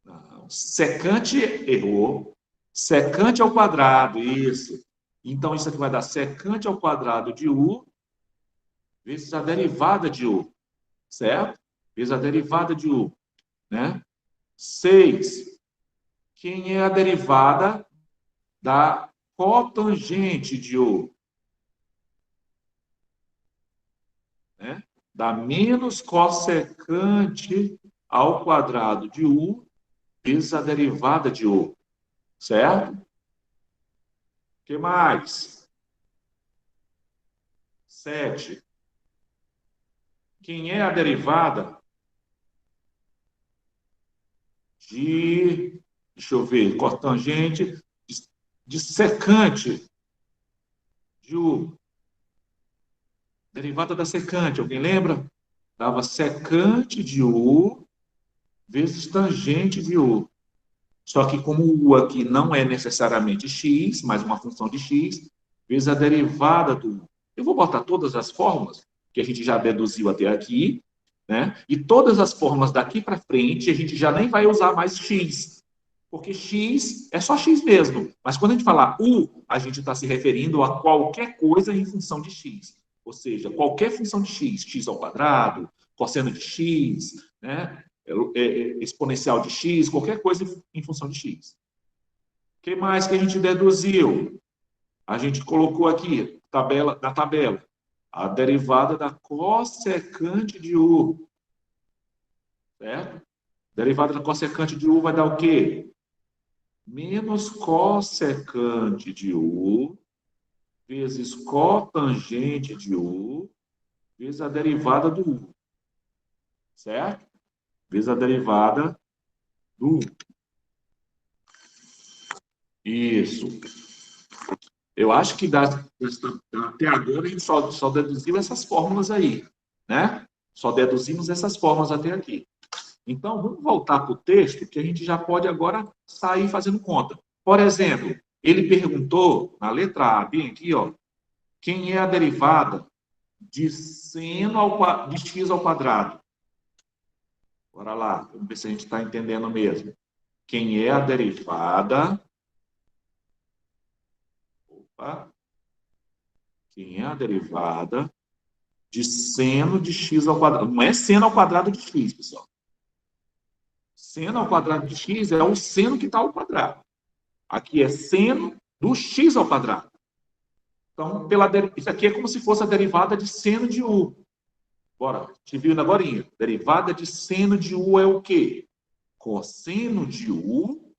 Não. Secante, errou. Secante ao quadrado, isso. Então, isso aqui vai dar secante ao quadrado de u vezes a derivada de u. Certo? Vezes a derivada de u. Né? 6. Quem é a derivada da cotangente de u? Né? Dá menos cossecante ao quadrado de u vezes a derivada de u. Certo? O que mais? 7. Quem é a derivada de... Deixa eu ver. Cotangente de secante de u. Derivada da secante. Alguém lembra? Dava secante de u vezes tangente de u. Só que como o u aqui não é necessariamente x, mas uma função de x, vezes a derivada do u. Eu vou botar todas as fórmulas que a gente já deduziu até aqui, né? E todas as fórmulas daqui para frente a gente já nem vai usar mais x, Porque x é só x mesmo. Mas quando a gente falar u, a gente está se referindo a qualquer coisa em função de x. Ou seja, qualquer função de x, x ao quadrado, cosseno de x, né? Exponencial de x, qualquer coisa em função de x. O que mais que a gente deduziu? A gente colocou aqui na tabela a derivada da cossecante de u. Certo? Derivada da cossecante de u vai dar o quê? Menos cossecante de u vezes cotangente de u vezes a derivada do u. Certo? Vezes a derivada do u. Isso. Eu acho que até agora a gente só deduziu essas fórmulas aí, né? Só deduzimos essas fórmulas até aqui. Então, vamos voltar para o texto, que a gente já pode agora sair fazendo conta. Por exemplo, ele perguntou, na letra A, bem aqui, ó, quem é a derivada de de x ao quadrado? Bora lá, vamos ver se a gente está entendendo mesmo. Quem é a derivada... Opa! Quem é a derivada de seno de x ao quadrado? Não é seno ao quadrado de x, pessoal. Seno ao quadrado de x é o seno que está ao quadrado. Aqui é seno do x ao quadrado. Então, isso aqui é como se fosse a derivada de seno de u. Bora, te viu agora? Derivada de seno de u é o quê? Cosseno de u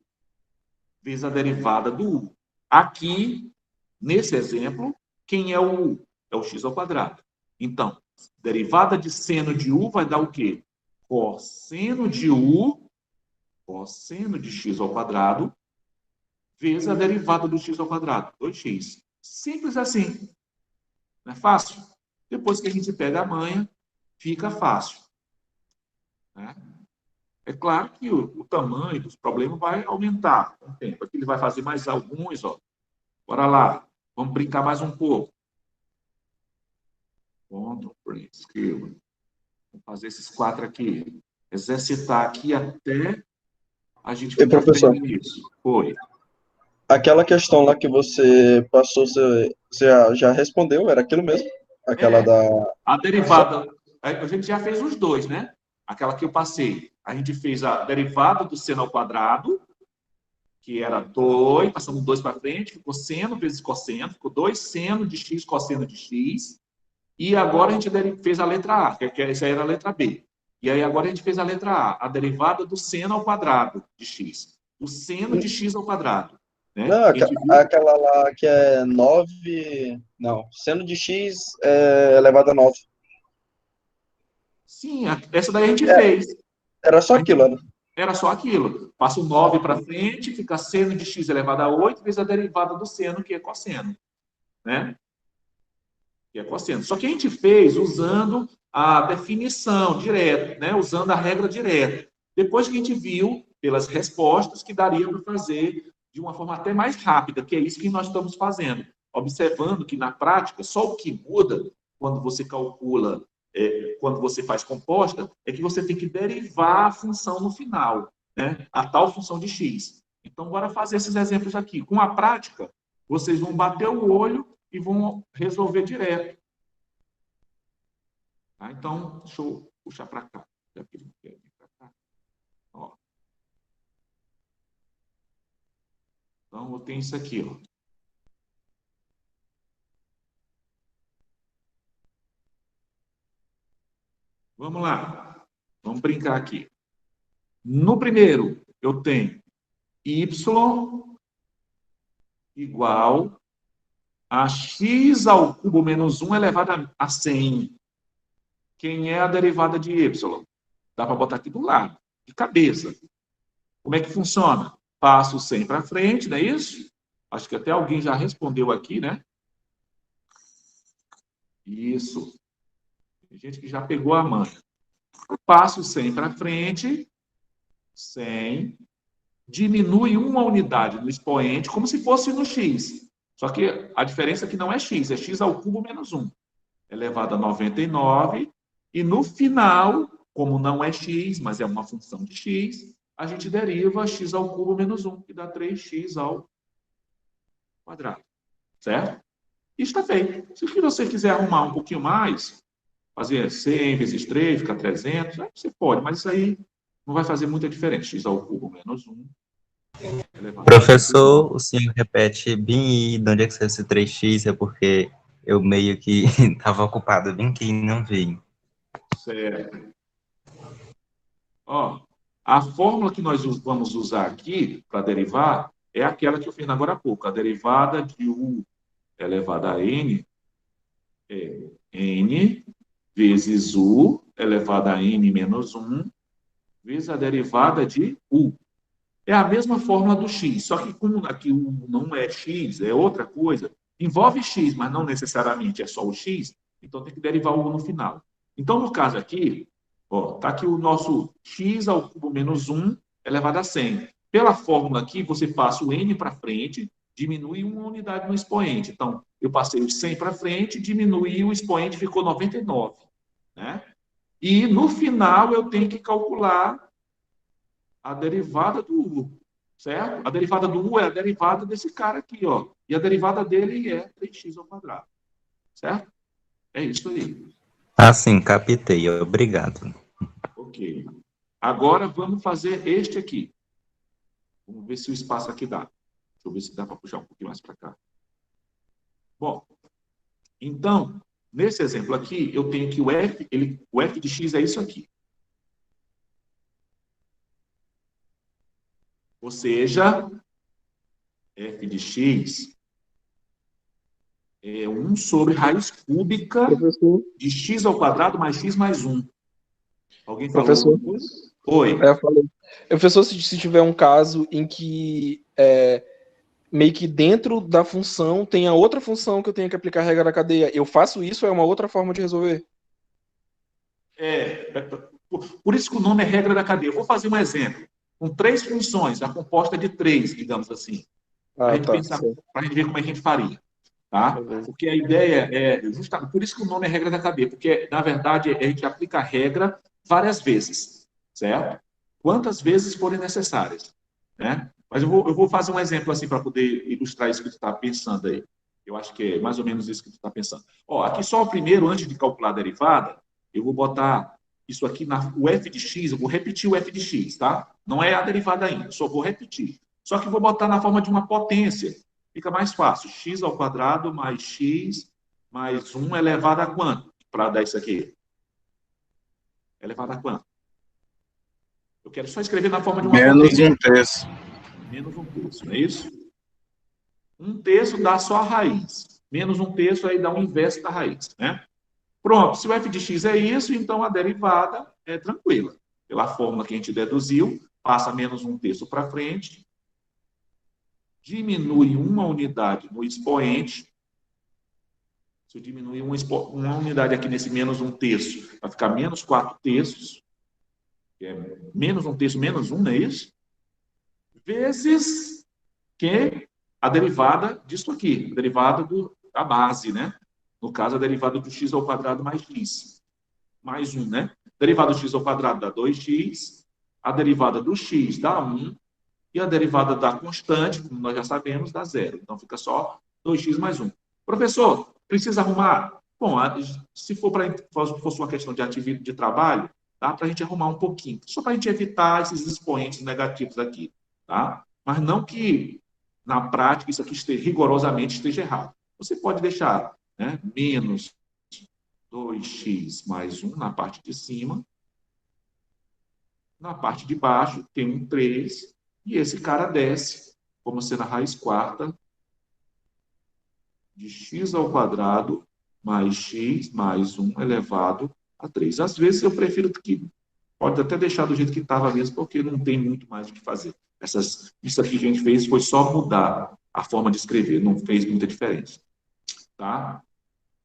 vezes a derivada do u. Aqui, nesse exemplo, quem é o u? É o x ao quadrado. Então, derivada de seno de u vai dar o quê? Cosseno de u, cosseno de x ao quadrado, vezes a derivada do x ao quadrado, 2x. Simples assim. Não é fácil? Depois que a gente pega a manha, fica fácil. Né? É claro que o tamanho dos problemas vai aumentar com o tempo. Aqui ele vai fazer mais alguns, ó. Bora lá. Vamos brincar mais um pouco. Ponto, print, skill. Vamos fazer esses 4 aqui. Exercitar aqui até a gente E, professor, isso. Foi. aquela questão lá que você passou, você já respondeu? Era aquilo mesmo? Aquela da... A derivada, a gente já fez os dois, né? Aquela que eu passei. A gente fez a derivada do seno ao quadrado, que era 2, passamos 2 para frente, ficou seno vezes cosseno, ficou 2 seno de x, cosseno de x. E agora a gente fez a letra A, que essa aí era a letra B. E aí agora a gente fez a letra A, a derivada do seno ao quadrado de x. O seno de x ao quadrado. Né? Não, aquela lá que é 9... Não, seno de x elevado a 9. Sim, essa daí a gente fez. Era só aquilo, né? Era só aquilo. Passa o 9 para frente, fica seno de x elevado a 8, vezes a derivada do seno, que é cosseno. Né? Que é cosseno. Só que a gente fez usando a definição direta, né? Usando a regra direta. Depois que a gente viu, pelas respostas, que daria para fazer de uma forma até mais rápida, que é isso que nós estamos fazendo. Observando que, na prática, só o que muda quando você calcula, quando você faz composta, é que você tem que derivar a função no final, né? A tal função de x. Então, bora fazer esses exemplos aqui. Com a prática, vocês vão bater o olho e vão resolver direto. Tá? Então, deixa eu puxar para cá. Ó. Então, eu tenho isso aqui. Ó. Vamos lá. Vamos brincar aqui. No primeiro, eu tenho y igual a x ao cubo menos 1 elevado a 100. Quem é a derivada de y? Dá para botar aqui do lado, de cabeça. Como é que funciona? Passo o 100 para frente, não é isso? Acho que até alguém já respondeu aqui, né? Isso. Tem gente que já pegou a manha. Passo o 100 para frente, 100, diminui uma unidade no expoente, como se fosse no x. Só que a diferença é que não é x ao cubo menos 1. Elevado a 99. E no final, como não é x, mas é uma função de x, a gente deriva x ao cubo menos 1, que dá 3x ao quadrado. Certo? Isso está feito. Se você quiser arrumar um pouquinho mais, fazer 100 vezes 3, fica 300, aí você pode, mas isso aí não vai fazer muita diferença. X ao cubo menos 1 elevado a Professor, o senhor repete bem de onde é que saiu esse 3x? É porque eu meio que estava ocupado bem que não vi. certo. Ó, a fórmula que nós vamos usar aqui para derivar é aquela que eu fiz agora há pouco. A derivada de u elevado a n é n vezes u elevado a n menos 1 vezes a derivada de u. É a mesma fórmula do x, só que como aqui u não é x, é outra coisa, envolve x, mas não necessariamente é só o x, então tem que derivar o u no final. Então, no caso aqui, está aqui o nosso x ao cubo menos 1 elevado a 100. Pela fórmula aqui, você passa o n para frente, diminui uma unidade no expoente. Então, eu passei o 100 para frente, diminui o expoente, ficou 99. Né? E, no final, eu tenho que calcular a derivada do u, certo? A derivada do u é a derivada desse cara aqui, ó. E a derivada dele é 3x ao quadrado, certo? É isso aí. Ah, sim, captei. Obrigado. Ok. Agora vamos fazer este aqui. Vamos ver se o espaço aqui dá. Deixa eu ver se dá para puxar um pouquinho mais para cá. Bom, então, nesse exemplo aqui, eu tenho que o f de x é isso aqui. Ou seja, f de x é 1 sobre raiz cúbica Professor, de x ao quadrado mais x mais 1. Alguém falou professor, alguma coisa? Oi. eu falei. Professor, se tiver um caso em que meio que dentro da função tem a outra função que eu tenho que aplicar a regra da cadeia, eu faço isso ou é uma outra forma de resolver? Por isso que o nome é regra da cadeia. Eu vou fazer um exemplo. Com 3 funções, a composta de 3, digamos assim. Para a Ah, gente tá. pensar, para a gente ver como é que a gente faria. Tá? Beleza. Porque a ideia é justamente por isso que o nome é regra da cadeia, porque, na verdade, a gente aplica a regra várias vezes, certo? Quantas vezes forem necessárias. Né? Mas eu vou fazer um exemplo assim para poder ilustrar isso que tu está pensando aí. Eu acho que é mais ou menos isso que tu está pensando. Ó, aqui só o primeiro, antes de calcular a derivada, eu vou botar isso aqui, o f de x, eu vou repetir o f de x, tá? Não é a derivada ainda, só vou repetir. Só que vou botar na forma de uma potência. Fica mais fácil. X ao quadrado mais x mais 1 elevado a quanto? Para dar isso aqui. Elevado a quanto? Eu quero só escrever na forma de uma Menos potência. um terço. Menos um terço, não é isso? Um terço dá só a raiz. Menos um terço aí dá o inverso da raiz, né? Pronto, se o f de x é isso, então a derivada é tranquila. Pela fórmula que a gente deduziu, passa menos um terço para frente, diminui uma unidade no expoente. Se eu diminuir uma unidade aqui nesse menos um terço, vai ficar menos 4 terços, que é menos um terço, menos 1, não é isso? Vezes que a derivada disso aqui, a derivada da base, né? No caso, a derivada do x ao quadrado mais x. Mais 1, né? Derivada do x ao quadrado dá 2x, a derivada do x dá 1, e a derivada da constante, como nós já sabemos, dá 0. Então, fica só 2x mais 1. Professor, precisa arrumar? Bom, se for fosse uma questão de trabalho, dá para a gente arrumar um pouquinho. Só para a gente evitar esses expoentes negativos aqui. Tá? Mas não que, na prática, isso aqui rigorosamente esteja errado. Você pode deixar, né, menos 2x mais 1 na parte de cima. Na parte de baixo tem um 3, e esse cara desce como sendo a raiz quarta de x ao quadrado mais x mais 1 elevado a 3. Às vezes eu prefiro que pode até deixar do jeito que estava mesmo, porque não tem muito mais o que fazer. Isso aqui que a gente fez foi só mudar a forma de escrever, não fez muita diferença. Tá?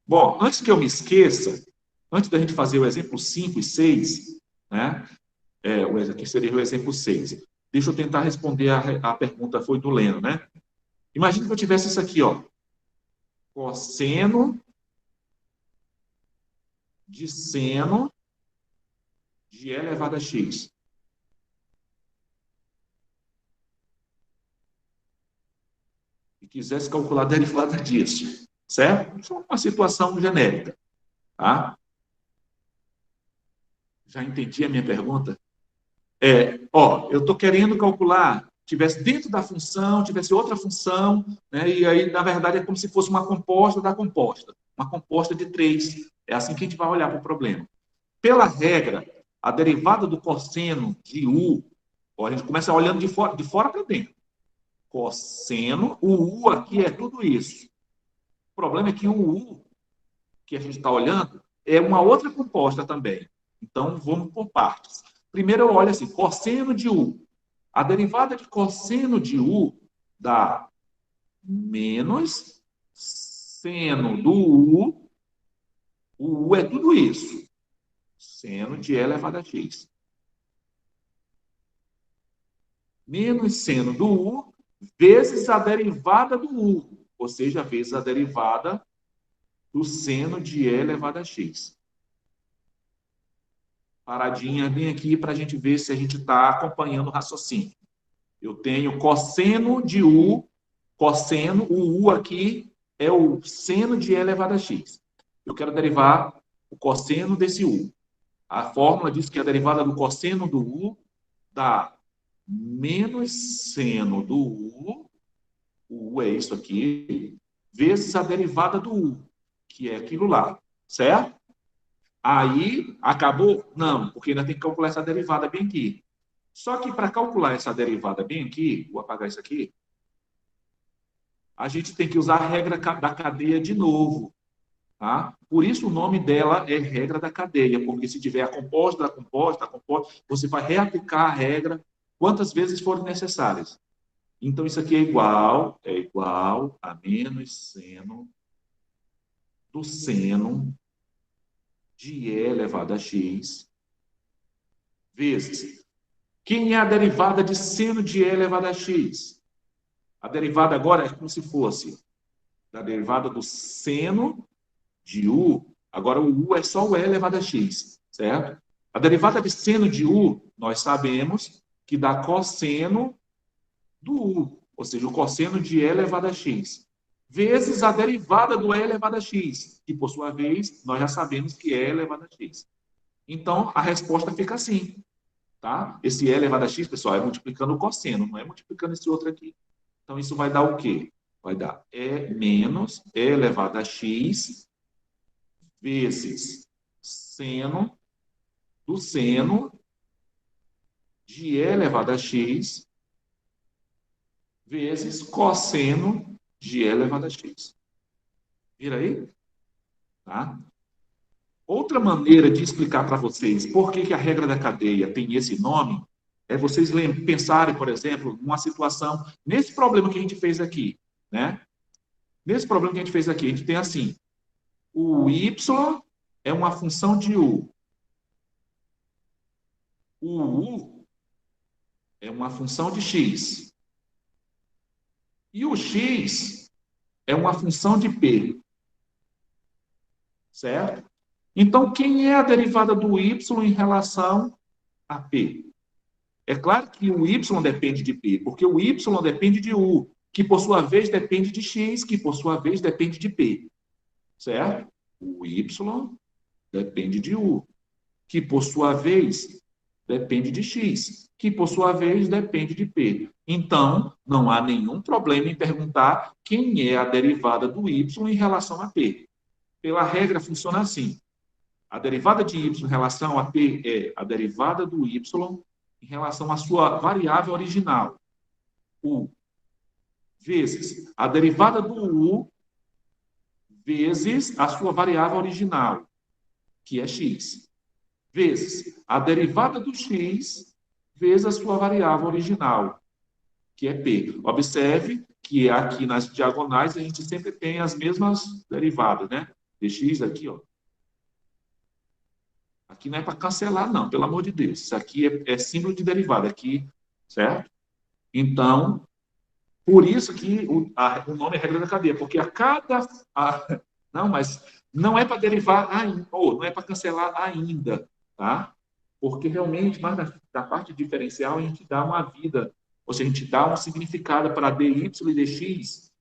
Bom, antes que eu me esqueça, antes da gente fazer o exemplo 5 e 6, né? Aqui seria o exemplo 6. Deixa eu tentar responder a pergunta, foi do Leno, né? Imagina que eu tivesse isso aqui, ó. Cosseno de seno de e elevado a x. quisesse calcular a derivada disso, certo? Isso é uma situação genérica, tá? Já entendi a minha pergunta? Eu estou querendo calcular, tivesse dentro da função, tivesse outra função, né? E aí, na verdade, é como se fosse uma composta da composta, uma composta de 3. É assim que a gente vai olhar para o problema. Pela regra, a derivada do cosseno de U, a gente começa olhando de fora para dentro. Cosseno, o U aqui é tudo isso. O problema é que o U, que a gente está olhando, é uma outra composta também. Então, vamos por partes. Primeiro eu olho assim, cosseno de U. A derivada de cosseno de U dá menos seno do U. O U é tudo isso. Seno de E elevado a x. Menos seno do U vezes a derivada do U. Ou seja, vezes a derivada do seno de E elevado a x. Paradinha bem aqui para a gente ver se a gente está acompanhando o raciocínio. Eu tenho cosseno de U, cosseno, o U aqui é o seno de E elevado a x. Eu quero derivar o cosseno desse U. A fórmula diz que a derivada do cosseno do U dá menos seno do U, o U é isso aqui, vezes a derivada do U, que é aquilo lá, certo? Aí, acabou? Não, porque ainda tem que calcular essa derivada bem aqui. Só que para calcular essa derivada bem aqui, vou apagar isso aqui, a gente tem que usar a regra da cadeia de novo. Tá? Por isso o nome dela é regra da cadeia, porque se tiver a composta, você vai reaplicar a regra quantas vezes forem necessárias. Então, isso aqui é igual a menos seno do seno de E elevado a x vezes. Quem é a derivada de seno de E elevado a x? A derivada agora é como se fosse a derivada do seno de U. Agora, o U é só o E elevado a x, certo? A derivada de seno de U, nós sabemos que dá cosseno do U, ou seja, o cosseno de E elevado a x, vezes a derivada do E elevado a x, que, por sua vez, nós já sabemos que é E elevado a x. Então, a resposta fica assim, tá? Esse E elevado a x, pessoal, é multiplicando o cosseno, não é multiplicando esse outro aqui. Então, isso vai dar o quê? Vai dar E menos E elevado a x vezes seno do seno de E elevado a x vezes cosseno de E elevado a x. Vira aí? Tá? Outra maneira de explicar para vocês por que a regra da cadeia tem esse nome é vocês pensarem, por exemplo, numa situação, nesse problema que a gente fez aqui, né? Nesse problema que a gente fez aqui, a gente tem assim, o y é uma função de u. O u é uma função de x. E o x é uma função de p. Certo? Então, quem é a derivada do y em relação a p? É claro que o y depende de p, porque o y depende de u, que por sua vez depende de x, que por sua vez depende de p. Certo? O y depende de u, que por sua vez depende de x, que por sua vez depende de p. Então, não há nenhum problema em perguntar quem é a derivada do y em relação a p. Pela regra, funciona assim. A derivada de y em relação a p é a derivada do y em relação à sua variável original, u, vezes a derivada do u vezes a sua variável original, que é x, vezes a derivada do x vezes a sua variável original, que é p. Observe que aqui nas diagonais a gente sempre tem as mesmas derivadas, né? Dx aqui, ó. Aqui não é para cancelar, não, pelo amor de Deus. Isso aqui é símbolo de derivada aqui, certo? Então, por isso que o nome é regra da cadeia, porque não, mas não é para derivar ainda, ou não é para cancelar ainda, tá? Porque realmente, mas da parte diferencial, a gente dá uma vida, ou seja, a gente dá um significado para dy e dx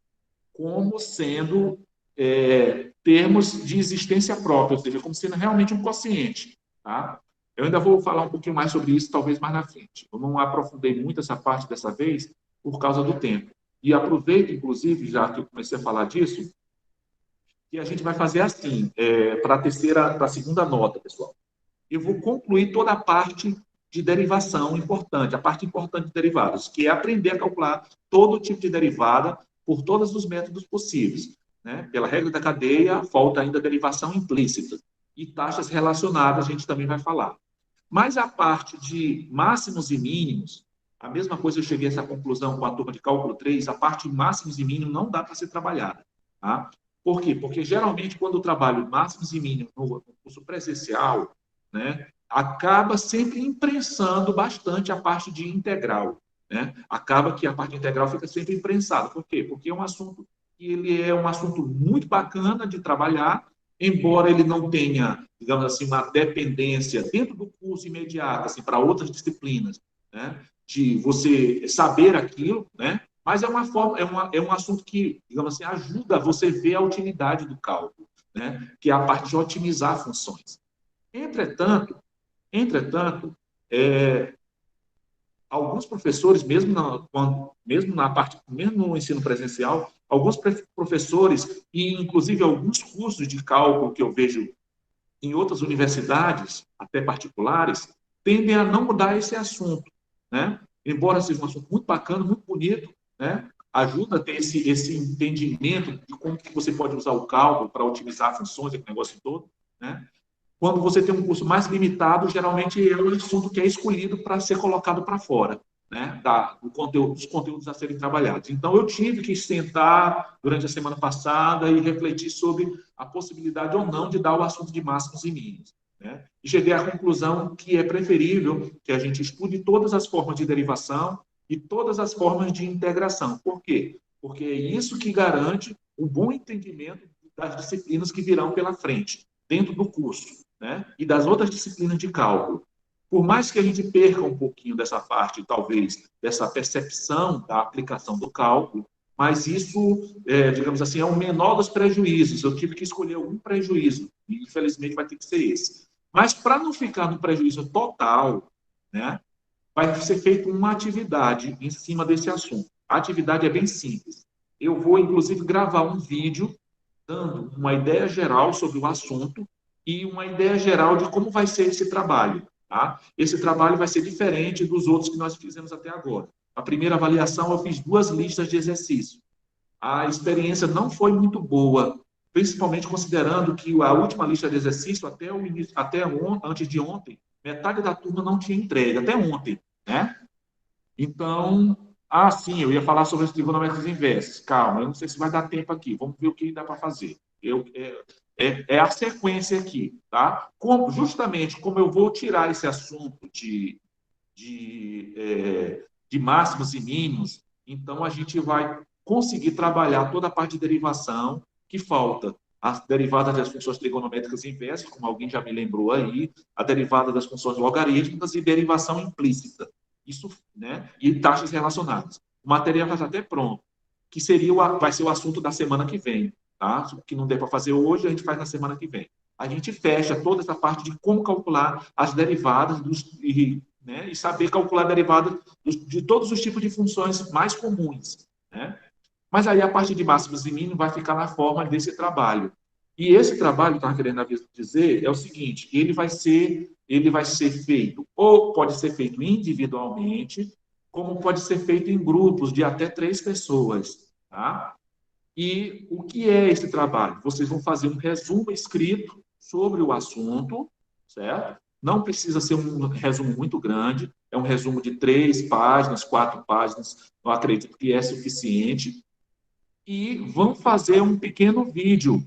como sendo termos de existência própria, ou seja, como sendo realmente um quociente. Tá? Eu ainda vou falar um pouquinho mais sobre isso, talvez mais na frente. Eu não aprofundei muito essa parte dessa vez, por causa do tempo. E aproveito, inclusive, já que eu comecei a falar disso, que a gente vai fazer assim, para a segunda nota, pessoal. Eu vou concluir toda a parte de derivação importante, a parte importante de derivados, que é aprender a calcular todo tipo de derivada por todos os métodos possíveis. Né? Pela regra da cadeia, falta ainda derivação implícita. E taxas relacionadas a gente também vai falar. Mas a parte de máximos e mínimos, a mesma coisa eu cheguei a essa conclusão com a turma de cálculo 3, a parte de máximos e mínimos não dá para ser trabalhada. Tá? Por quê? Porque geralmente quando eu trabalho máximos e mínimos no curso presencial, né, acaba sempre imprensando bastante a parte de integral. Né? Acaba que a parte integral fica sempre imprensada. Por quê? Porque é um assunto que ele é um assunto muito bacana de trabalhar, embora ele não tenha, digamos assim, uma dependência dentro do curso imediato, assim, para outras disciplinas, né? De você saber aquilo, né? Mas é uma forma, é um assunto que, digamos assim, ajuda você a ver a utilidade do cálculo, né? Que é a parte de otimizar funções. Entretanto, alguns professores, mesmo no ensino presencial, alguns professores, e inclusive alguns cursos de cálculo que eu vejo em outras universidades, até particulares, tendem a não mudar esse assunto. Né? Embora seja um assunto muito bacana, muito bonito, né? Ajuda a ter esse entendimento de como que você pode usar o cálculo para otimizar funções, aquele negócio todo, né? Quando você tem um curso mais limitado, geralmente é um assunto que é escolhido para ser colocado para fora, né, dos conteúdos a serem trabalhados. Então, eu tive que sentar durante a semana passada e refletir sobre a possibilidade ou não de dar o assunto de máximos e mínimos. Né? E cheguei à conclusão que é preferível que a gente estude todas as formas de derivação e todas as formas de integração. Por quê? Porque é isso que garante o bom entendimento das disciplinas que virão pela frente, dentro do curso. Né? E das outras disciplinas de cálculo. Por mais que a gente perca um pouquinho dessa parte, talvez, dessa percepção da aplicação do cálculo, mas isso, digamos assim, é o menor dos prejuízos. Eu tive que escolher algum prejuízo, e infelizmente vai ter que ser esse. Mas para não ficar no prejuízo total, né, vai ser feita uma atividade em cima desse assunto. A atividade é bem simples. Eu vou, inclusive, gravar um vídeo dando uma ideia geral sobre o assunto e uma ideia geral de como vai ser esse trabalho. Tá? Esse trabalho vai ser diferente dos outros que nós fizemos até agora. A primeira avaliação, eu fiz 2 listas de exercício. A experiência não foi muito boa, principalmente considerando que a última lista de exercício, antes de ontem, metade da turma não tinha entregue, até ontem. Né? Então, sim, eu ia falar sobre os trigonométricos inversos. Calma, eu não sei se vai dar tempo aqui. Vamos ver o que dá para fazer. É a sequência aqui, tá? Justamente como eu vou tirar esse assunto de máximos e mínimos, então a gente vai conseguir trabalhar toda a parte de derivação que falta. As derivadas das funções trigonométricas inversas, como alguém já me lembrou aí, a derivada das funções logarítmicas e derivação implícita. Isso, né? E taxas relacionadas. O material já está até pronto, que vai ser o assunto da semana que vem. Tá? O que não der para fazer hoje, a gente faz na semana que vem. A gente fecha toda essa parte de como calcular as derivadas né? E saber calcular derivadas de todos os tipos de funções mais comuns. Né? Mas aí a parte de máximos e mínimos vai ficar na forma desse trabalho. E esse trabalho, que eu estava querendo dizer, é o seguinte, ele vai ser feito, ou pode ser feito individualmente, como pode ser feito em grupos de até 3 pessoas. Tá? E o que é esse trabalho? Vocês vão fazer um resumo escrito sobre o assunto, certo? Não precisa ser um resumo muito grande, é um resumo de 3 páginas, 4 páginas, eu acredito que é suficiente. E vão fazer um pequeno vídeo,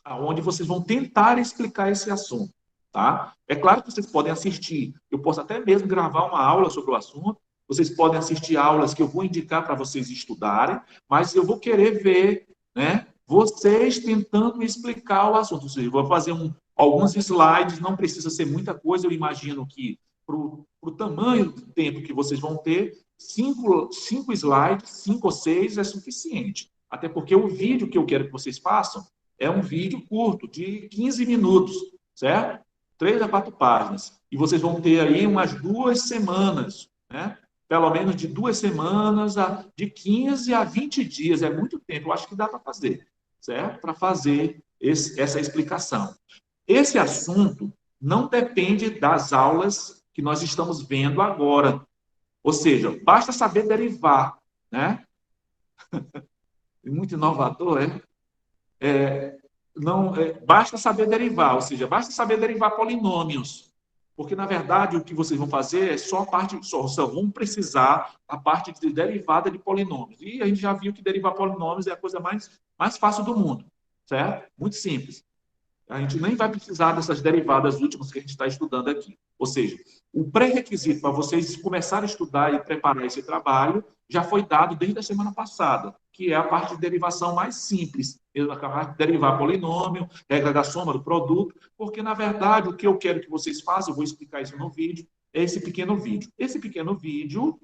onde vocês vão tentar explicar esse assunto. Tá? É claro que vocês podem assistir, eu posso até mesmo gravar uma aula sobre o assunto, vocês podem assistir aulas que eu vou indicar para vocês estudarem, mas eu vou querer ver, né, vocês tentando explicar o assunto. Ou seja, eu vou fazer alguns slides, não precisa ser muita coisa, eu imagino que para o tamanho do tempo que vocês vão ter, 5 slides, 5 ou 6 é suficiente. Até porque o vídeo que eu quero que vocês façam é um vídeo curto, de 15 minutos, certo? 3 a 4 páginas. E vocês vão ter aí umas 2 semanas, né? Pelo menos de 2 semanas, de 15 a 20 dias. É muito tempo, eu acho que dá para fazer, certo? Para fazer essa explicação. Esse assunto não depende das aulas que nós estamos vendo agora. Ou seja, basta saber derivar, né? Muito inovador, basta saber derivar, ou seja, basta saber derivar polinômios. Porque, na verdade, o que vocês vão fazer é só vão precisar a parte de derivada de polinômios. E a gente já viu que derivar polinômios é a coisa mais fácil do mundo, certo? Muito simples. A gente nem vai precisar dessas derivadas últimas que a gente está estudando aqui. Ou seja, o pré-requisito para vocês começarem a estudar e preparar esse trabalho já foi dado desde a semana passada, que é a parte de derivação mais simples. Eu acabo de derivar polinômio, regra da soma do produto, porque, na verdade, o que eu quero que vocês façam, eu vou explicar isso no vídeo, é esse pequeno vídeo. Esse pequeno vídeo,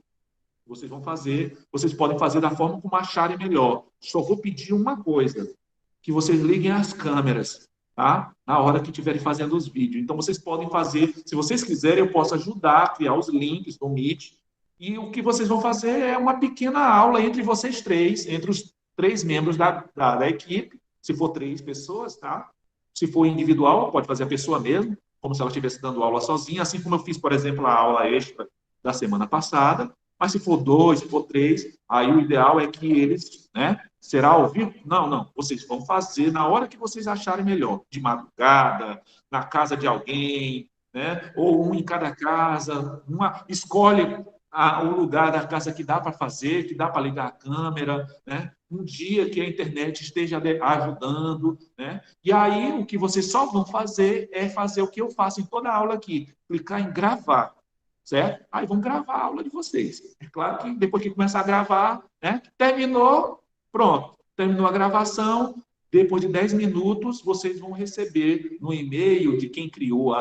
vocês podem fazer da forma como acharem melhor. Só vou pedir uma coisa, que vocês liguem as câmeras, tá? Na hora que estiverem fazendo os vídeos. Então, vocês podem fazer, se vocês quiserem, eu posso ajudar a criar os links do Meet, e o que vocês vão fazer é uma pequena aula entre vocês três, entre os 3 membros da equipe, se for 3 pessoas, tá? Se for individual, pode fazer a pessoa mesmo, como se ela estivesse dando aula sozinha, assim como eu fiz, por exemplo, a aula extra da semana passada. Mas se for 2, se for 3, aí o ideal é que eles, né? Será ao vivo? Não. Vocês vão fazer na hora que vocês acharem melhor. De madrugada, na casa de alguém, né? Ou um em cada casa. Escolhe o lugar da casa que dá para fazer, que dá para ligar a câmera, né? Um dia que a internet esteja ajudando, né? E aí o que vocês só vão fazer é fazer o que eu faço em toda a aula aqui, clicar em gravar, certo? Aí vão gravar a aula de vocês. É claro que depois que começar a gravar, né? Terminou, pronto. Terminou a gravação, depois de 10 minutos, vocês vão receber no e-mail de quem criou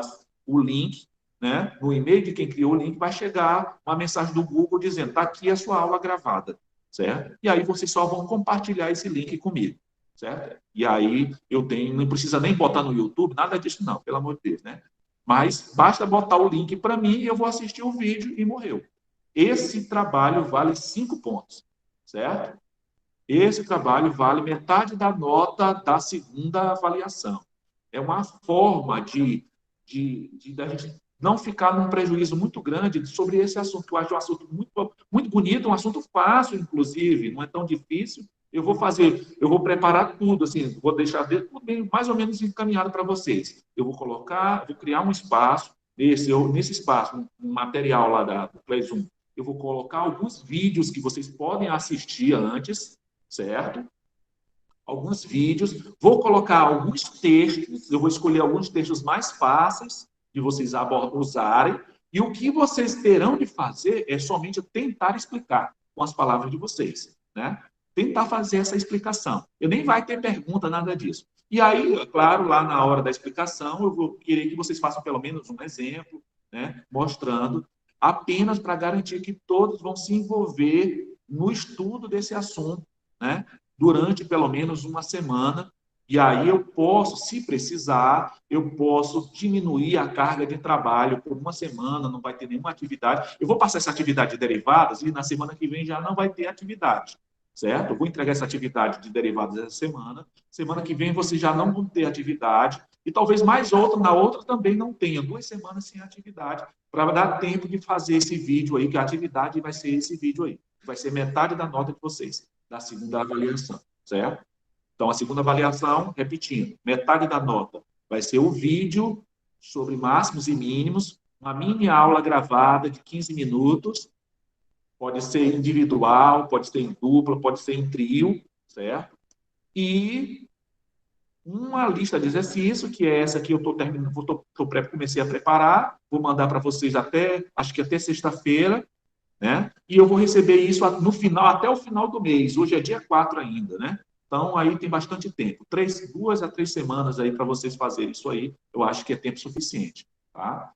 o link, né? No e-mail de quem criou o link vai chegar uma mensagem do Google dizendo: está aqui a sua aula gravada, certo? E aí vocês só vão compartilhar esse link comigo, certo? E aí não precisa nem botar no YouTube, nada disso não, pelo amor de Deus, né? Mas basta botar o link para mim e eu vou assistir o vídeo e morreu. Esse trabalho vale 5 pontos, certo? Esse trabalho vale metade da nota da segunda avaliação. É uma forma de a gente não ficar num prejuízo muito grande sobre esse assunto, que eu acho um assunto muito, muito bonito, um assunto fácil, inclusive, não é tão difícil. Eu vou preparar tudo, assim, vou deixar tudo bem, mais ou menos encaminhado para vocês. Eu vou criar um espaço, nesse espaço, um material lá do Playzoom, eu vou colocar alguns vídeos que vocês podem assistir antes, certo? Alguns vídeos, vou colocar alguns textos, eu vou escolher alguns textos mais fáceis de vocês usarem, e o que vocês terão de fazer é somente tentar explicar com as palavras de vocês, né? Tentar fazer essa explicação. Eu nem vai ter pergunta, nada disso. E aí, claro, lá na hora da explicação, eu vou querer que vocês façam pelo menos um exemplo, né? Mostrando, apenas para garantir que todos vão se envolver no estudo desse assunto, né? Durante pelo menos uma semana. E aí eu posso, se precisar, eu posso diminuir a carga de trabalho por uma semana, não vai ter nenhuma atividade. Eu vou passar essa atividade de derivadas e na semana que vem já não vai ter atividade, certo? Eu vou entregar essa atividade de derivadas essa semana. Semana que vem vocês já não vão ter atividade e talvez mais outra, na outra também não tenha. 2 semanas sem atividade para dar tempo de fazer esse vídeo aí, que a atividade vai ser esse vídeo aí. Vai ser metade da nota de vocês, da segunda avaliação, certo? Então, a segunda avaliação, repetindo, metade da nota vai ser o vídeo sobre máximos e mínimos, uma mini aula gravada de 15 minutos, pode ser individual, pode ser em dupla, pode ser em trio, certo? E uma lista de exercício, que é essa que eu estou terminando, comecei a preparar, vou mandar para vocês acho que até sexta-feira, né? E eu vou receber isso no final, até o final do mês. Hoje é dia 4 ainda, né? Então, aí tem bastante tempo. 2 a 3 semanas aí para vocês fazerem isso aí, eu acho que é tempo suficiente, tá?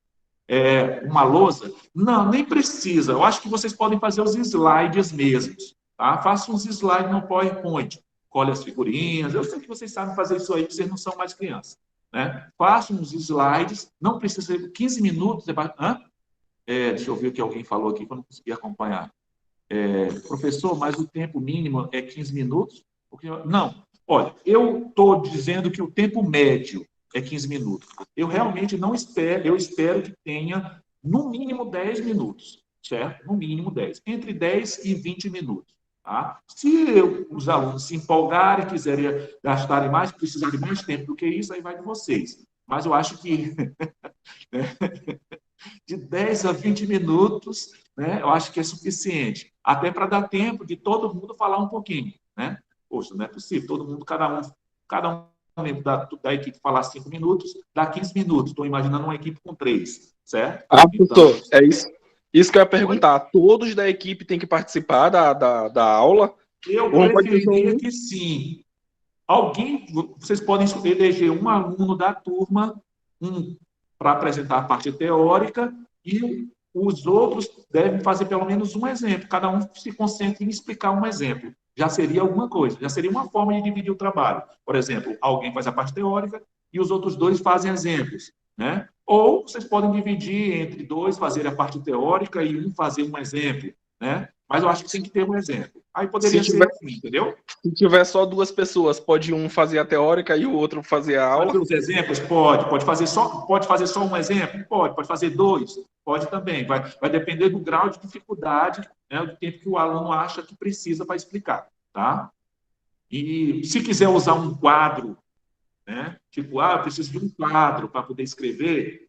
Uma lousa? Não, nem precisa. Eu acho que vocês podem fazer os slides mesmos, tá? Façam uns slides no PowerPoint. colhe as figurinhas. Eu sei que vocês sabem fazer isso aí, vocês não são mais crianças, né? Façam uns slides, não precisa ser 15 minutos. Deixa eu ver o que alguém falou aqui, que eu não consegui acompanhar. Professor, mas o tempo mínimo é 15 minutos? Não. Olha, eu estou dizendo que o tempo médio é 15 minutos. Eu realmente não espero, eu espero que tenha no mínimo 10 minutos, certo? No mínimo 10. Entre 10 e 20 minutos. Tá? Se os alunos se empolgarem, quiserem gastarem mais, precisarem de mais tempo do que isso, aí vai de vocês. Mas eu acho que de 10 a 20 minutos, né, eu acho que é suficiente. Até para dar tempo de todo mundo falar um pouquinho, né? Poxa, não é possível, todo mundo, cada um membro da equipe falar 5 minutos, dá 15 minutos. Estou imaginando uma equipe com 3, certo? Professor, é isso. Isso que eu ia perguntar. Todos da equipe têm que participar da aula? Eu preferiria que sim. Vocês podem eleger um aluno da turma, para apresentar a parte teórica, e os outros devem fazer pelo menos um exemplo. Cada um se concentra em explicar um exemplo. Já seria alguma coisa, já seria uma forma de dividir o trabalho. Por exemplo, alguém faz a parte teórica e os outros dois fazem exemplos, né? Ou vocês podem dividir entre dois, fazer a parte teórica e um fazer um exemplo, né? Mas eu acho que tem que ter um exemplo. Aí poderia ser assim, entendeu? Se tiver só 2 pessoas, pode um fazer a teórica e o outro fazer a aula? Fazer os exemplos? Pode fazer só um exemplo? Pode fazer 2? Pode também. Vai depender do grau de dificuldade, né, do tempo que o aluno acha que precisa para explicar, tá? E se quiser usar um quadro, né, tipo, eu preciso de um quadro para poder escrever,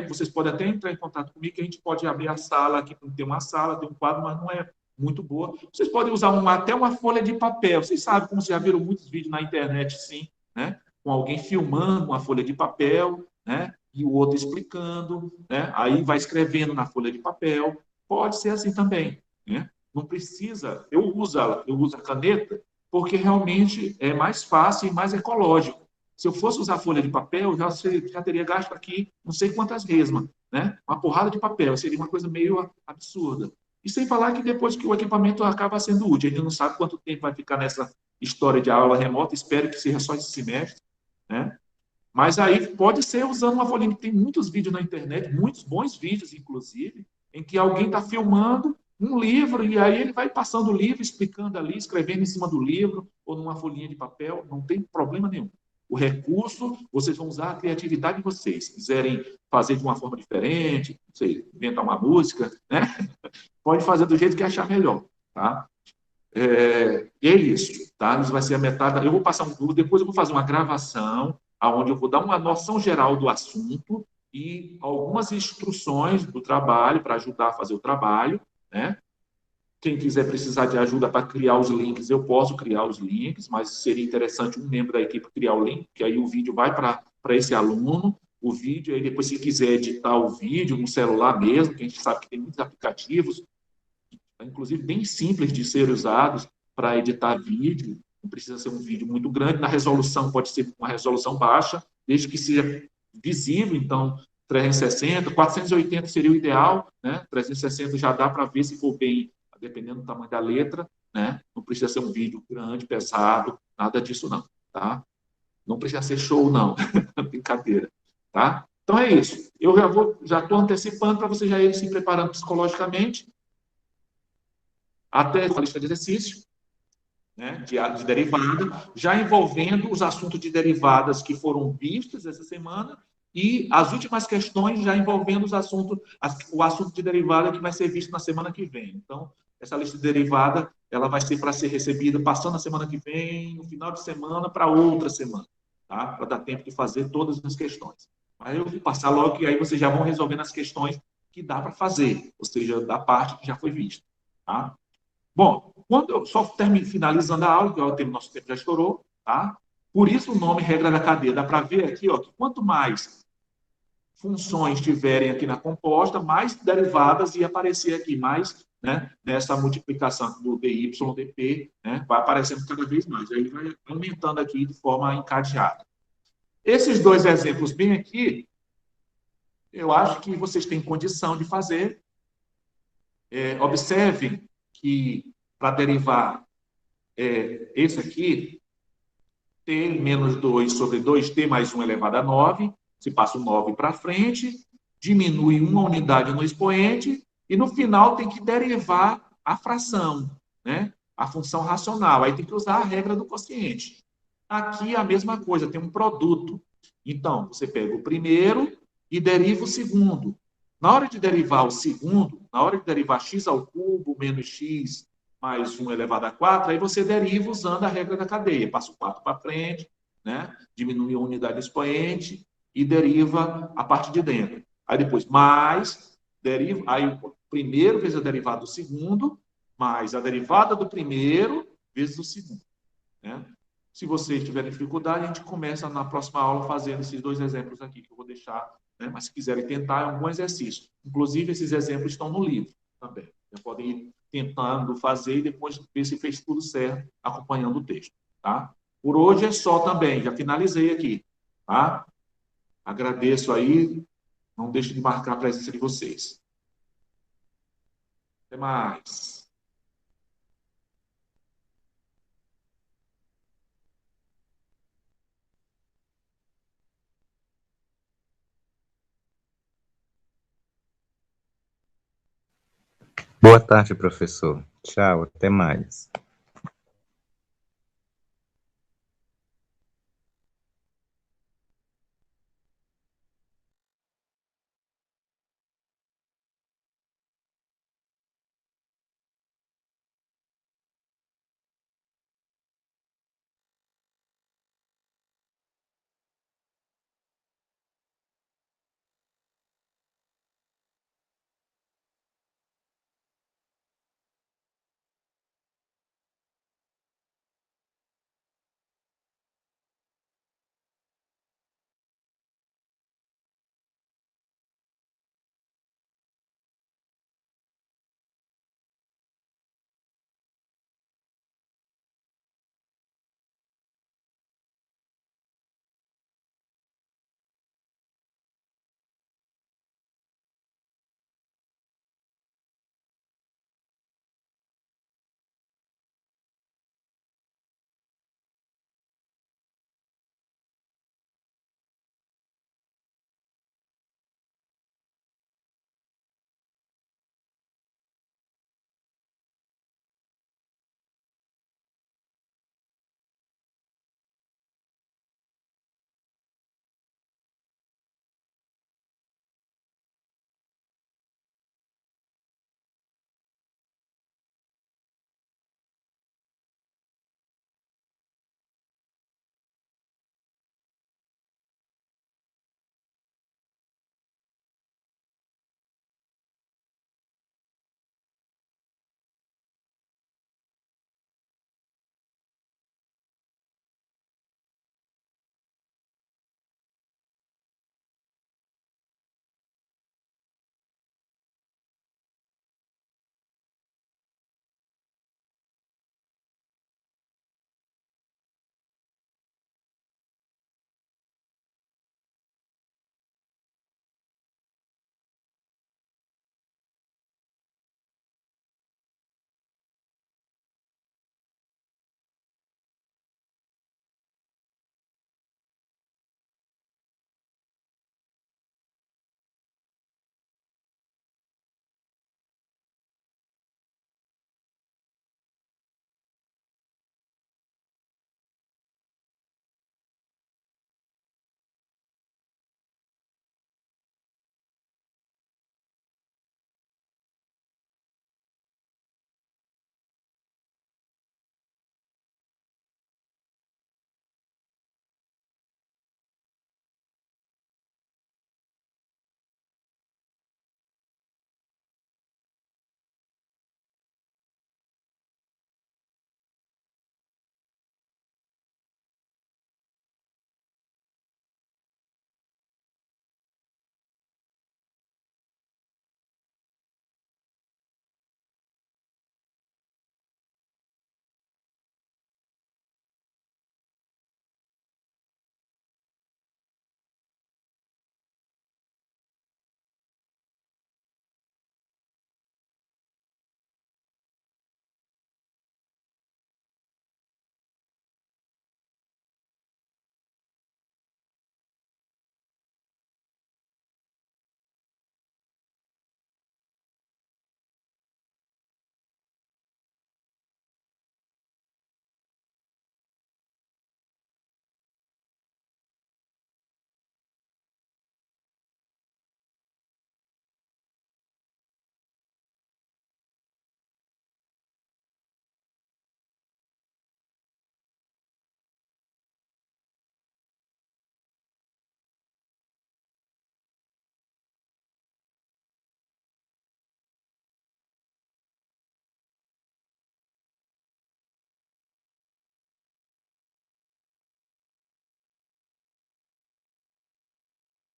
vocês podem até entrar em contato comigo, que a gente pode abrir a sala aqui, tem uma sala, tem um quadro, mas não é muito boa. Vocês podem usar até uma folha de papel. Vocês sabem, como vocês já viram muitos vídeos na internet, sim, né? Com alguém filmando uma folha de papel, né? E o outro explicando, né? Aí vai escrevendo na folha de papel. Pode ser assim também, né? Não precisa. Eu uso a caneta porque realmente é mais fácil e mais ecológico. Se eu fosse usar folha de papel, já teria gasto aqui não sei quantas resmas, né? Uma porrada de papel. Seria uma coisa meio absurda. E sem falar que depois que o equipamento acaba sendo útil, a gente não sabe quanto tempo vai ficar nessa história de aula remota, espero que seja só esse semestre, né? Mas aí pode ser usando uma folhinha, tem muitos vídeos na internet, muitos bons vídeos, inclusive, em que alguém está filmando um livro e aí ele vai passando o livro, explicando ali, escrevendo em cima do livro ou numa folhinha de papel, não tem problema nenhum. O recurso, vocês vão usar a criatividade de vocês. Se quiserem fazer de uma forma diferente, não sei, inventar uma música, né? Pode fazer do jeito que achar melhor, tá? E é isso, tá? Isso vai ser a metade. Eu vou passar depois eu vou fazer uma gravação, onde eu vou dar uma noção geral do assunto e algumas instruções do trabalho para ajudar a fazer o trabalho, né? Quem quiser precisar de ajuda para criar os links, eu posso criar os links, mas seria interessante um membro da equipe criar o link, que aí o vídeo vai para esse aluno, o vídeo, aí depois se quiser editar o vídeo no celular mesmo, que a gente sabe que tem muitos aplicativos, inclusive bem simples de ser usados para editar vídeo, não precisa ser um vídeo muito grande, na resolução pode ser uma resolução baixa, desde que seja visível, então 360, 480 seria o ideal, né? 360 já dá para ver se for bem, dependendo do tamanho da letra, né? Não precisa ser um vídeo grande, pesado, nada disso não, tá? Não precisa ser show não, brincadeira, tá? Então é isso, eu já estou antecipando para vocês já irem se preparando psicologicamente, até a lista de exercício, né, de derivada, já envolvendo os assuntos de derivadas que foram vistos essa semana e as últimas questões já envolvendo o assunto de derivada que vai ser visto na semana que vem. Então, essa lista de derivada ela vai ser para ser recebida passando a semana que vem, no final de semana, para outra semana, tá? Para dar tempo de fazer todas as questões. Aí eu vou passar logo e aí vocês já vão resolvendo as questões que dá para fazer, ou seja, da parte que já foi vista, tá? Bom, quando eu só finalizando a aula, que o nosso tempo já estourou, tá? Por isso o nome regra da cadeia. Dá para ver aqui, ó, que quanto mais funções tiverem aqui na composta, mais derivadas ia aparecer aqui, mais, né, nessa multiplicação do dy, dp, né, vai aparecendo cada vez mais. Aí vai aumentando aqui de forma encadeada. Esses dois exemplos bem aqui, eu acho que vocês têm condição de fazer. Observem que, para derivar esse aqui, t menos 2 sobre 2t mais 1 elevado a 9, se passa o 9 para frente, diminui uma unidade no expoente, e no final tem que derivar a fração, né? A função racional. Aí tem que usar a regra do quociente. Aqui é a mesma coisa, tem um produto. Então, você pega o primeiro e deriva o segundo. Na hora de derivar o segundo, na hora de derivar x ao cubo menos x mais 1 elevado a 4, aí você deriva usando a regra da cadeia. Passa o 4 para frente, né? Diminui a unidade do expoente e deriva a parte de dentro. Aí depois, mais, deriva, aí o primeiro vezes a derivada do segundo, mais a derivada do primeiro vezes o segundo, né? Se vocês tiverem dificuldade, a gente começa na próxima aula fazendo esses 2 exemplos aqui, que eu vou deixar, né? Mas se quiserem tentar, é um bom exercício. Inclusive, esses exemplos estão no livro também. Já podem ir tentando fazer e depois ver se fez tudo certo, acompanhando o texto, tá? Por hoje é só também, já finalizei aqui, tá? Agradeço aí, não deixe de marcar a presença de vocês. Até mais. Boa tarde, professor. Tchau, até mais.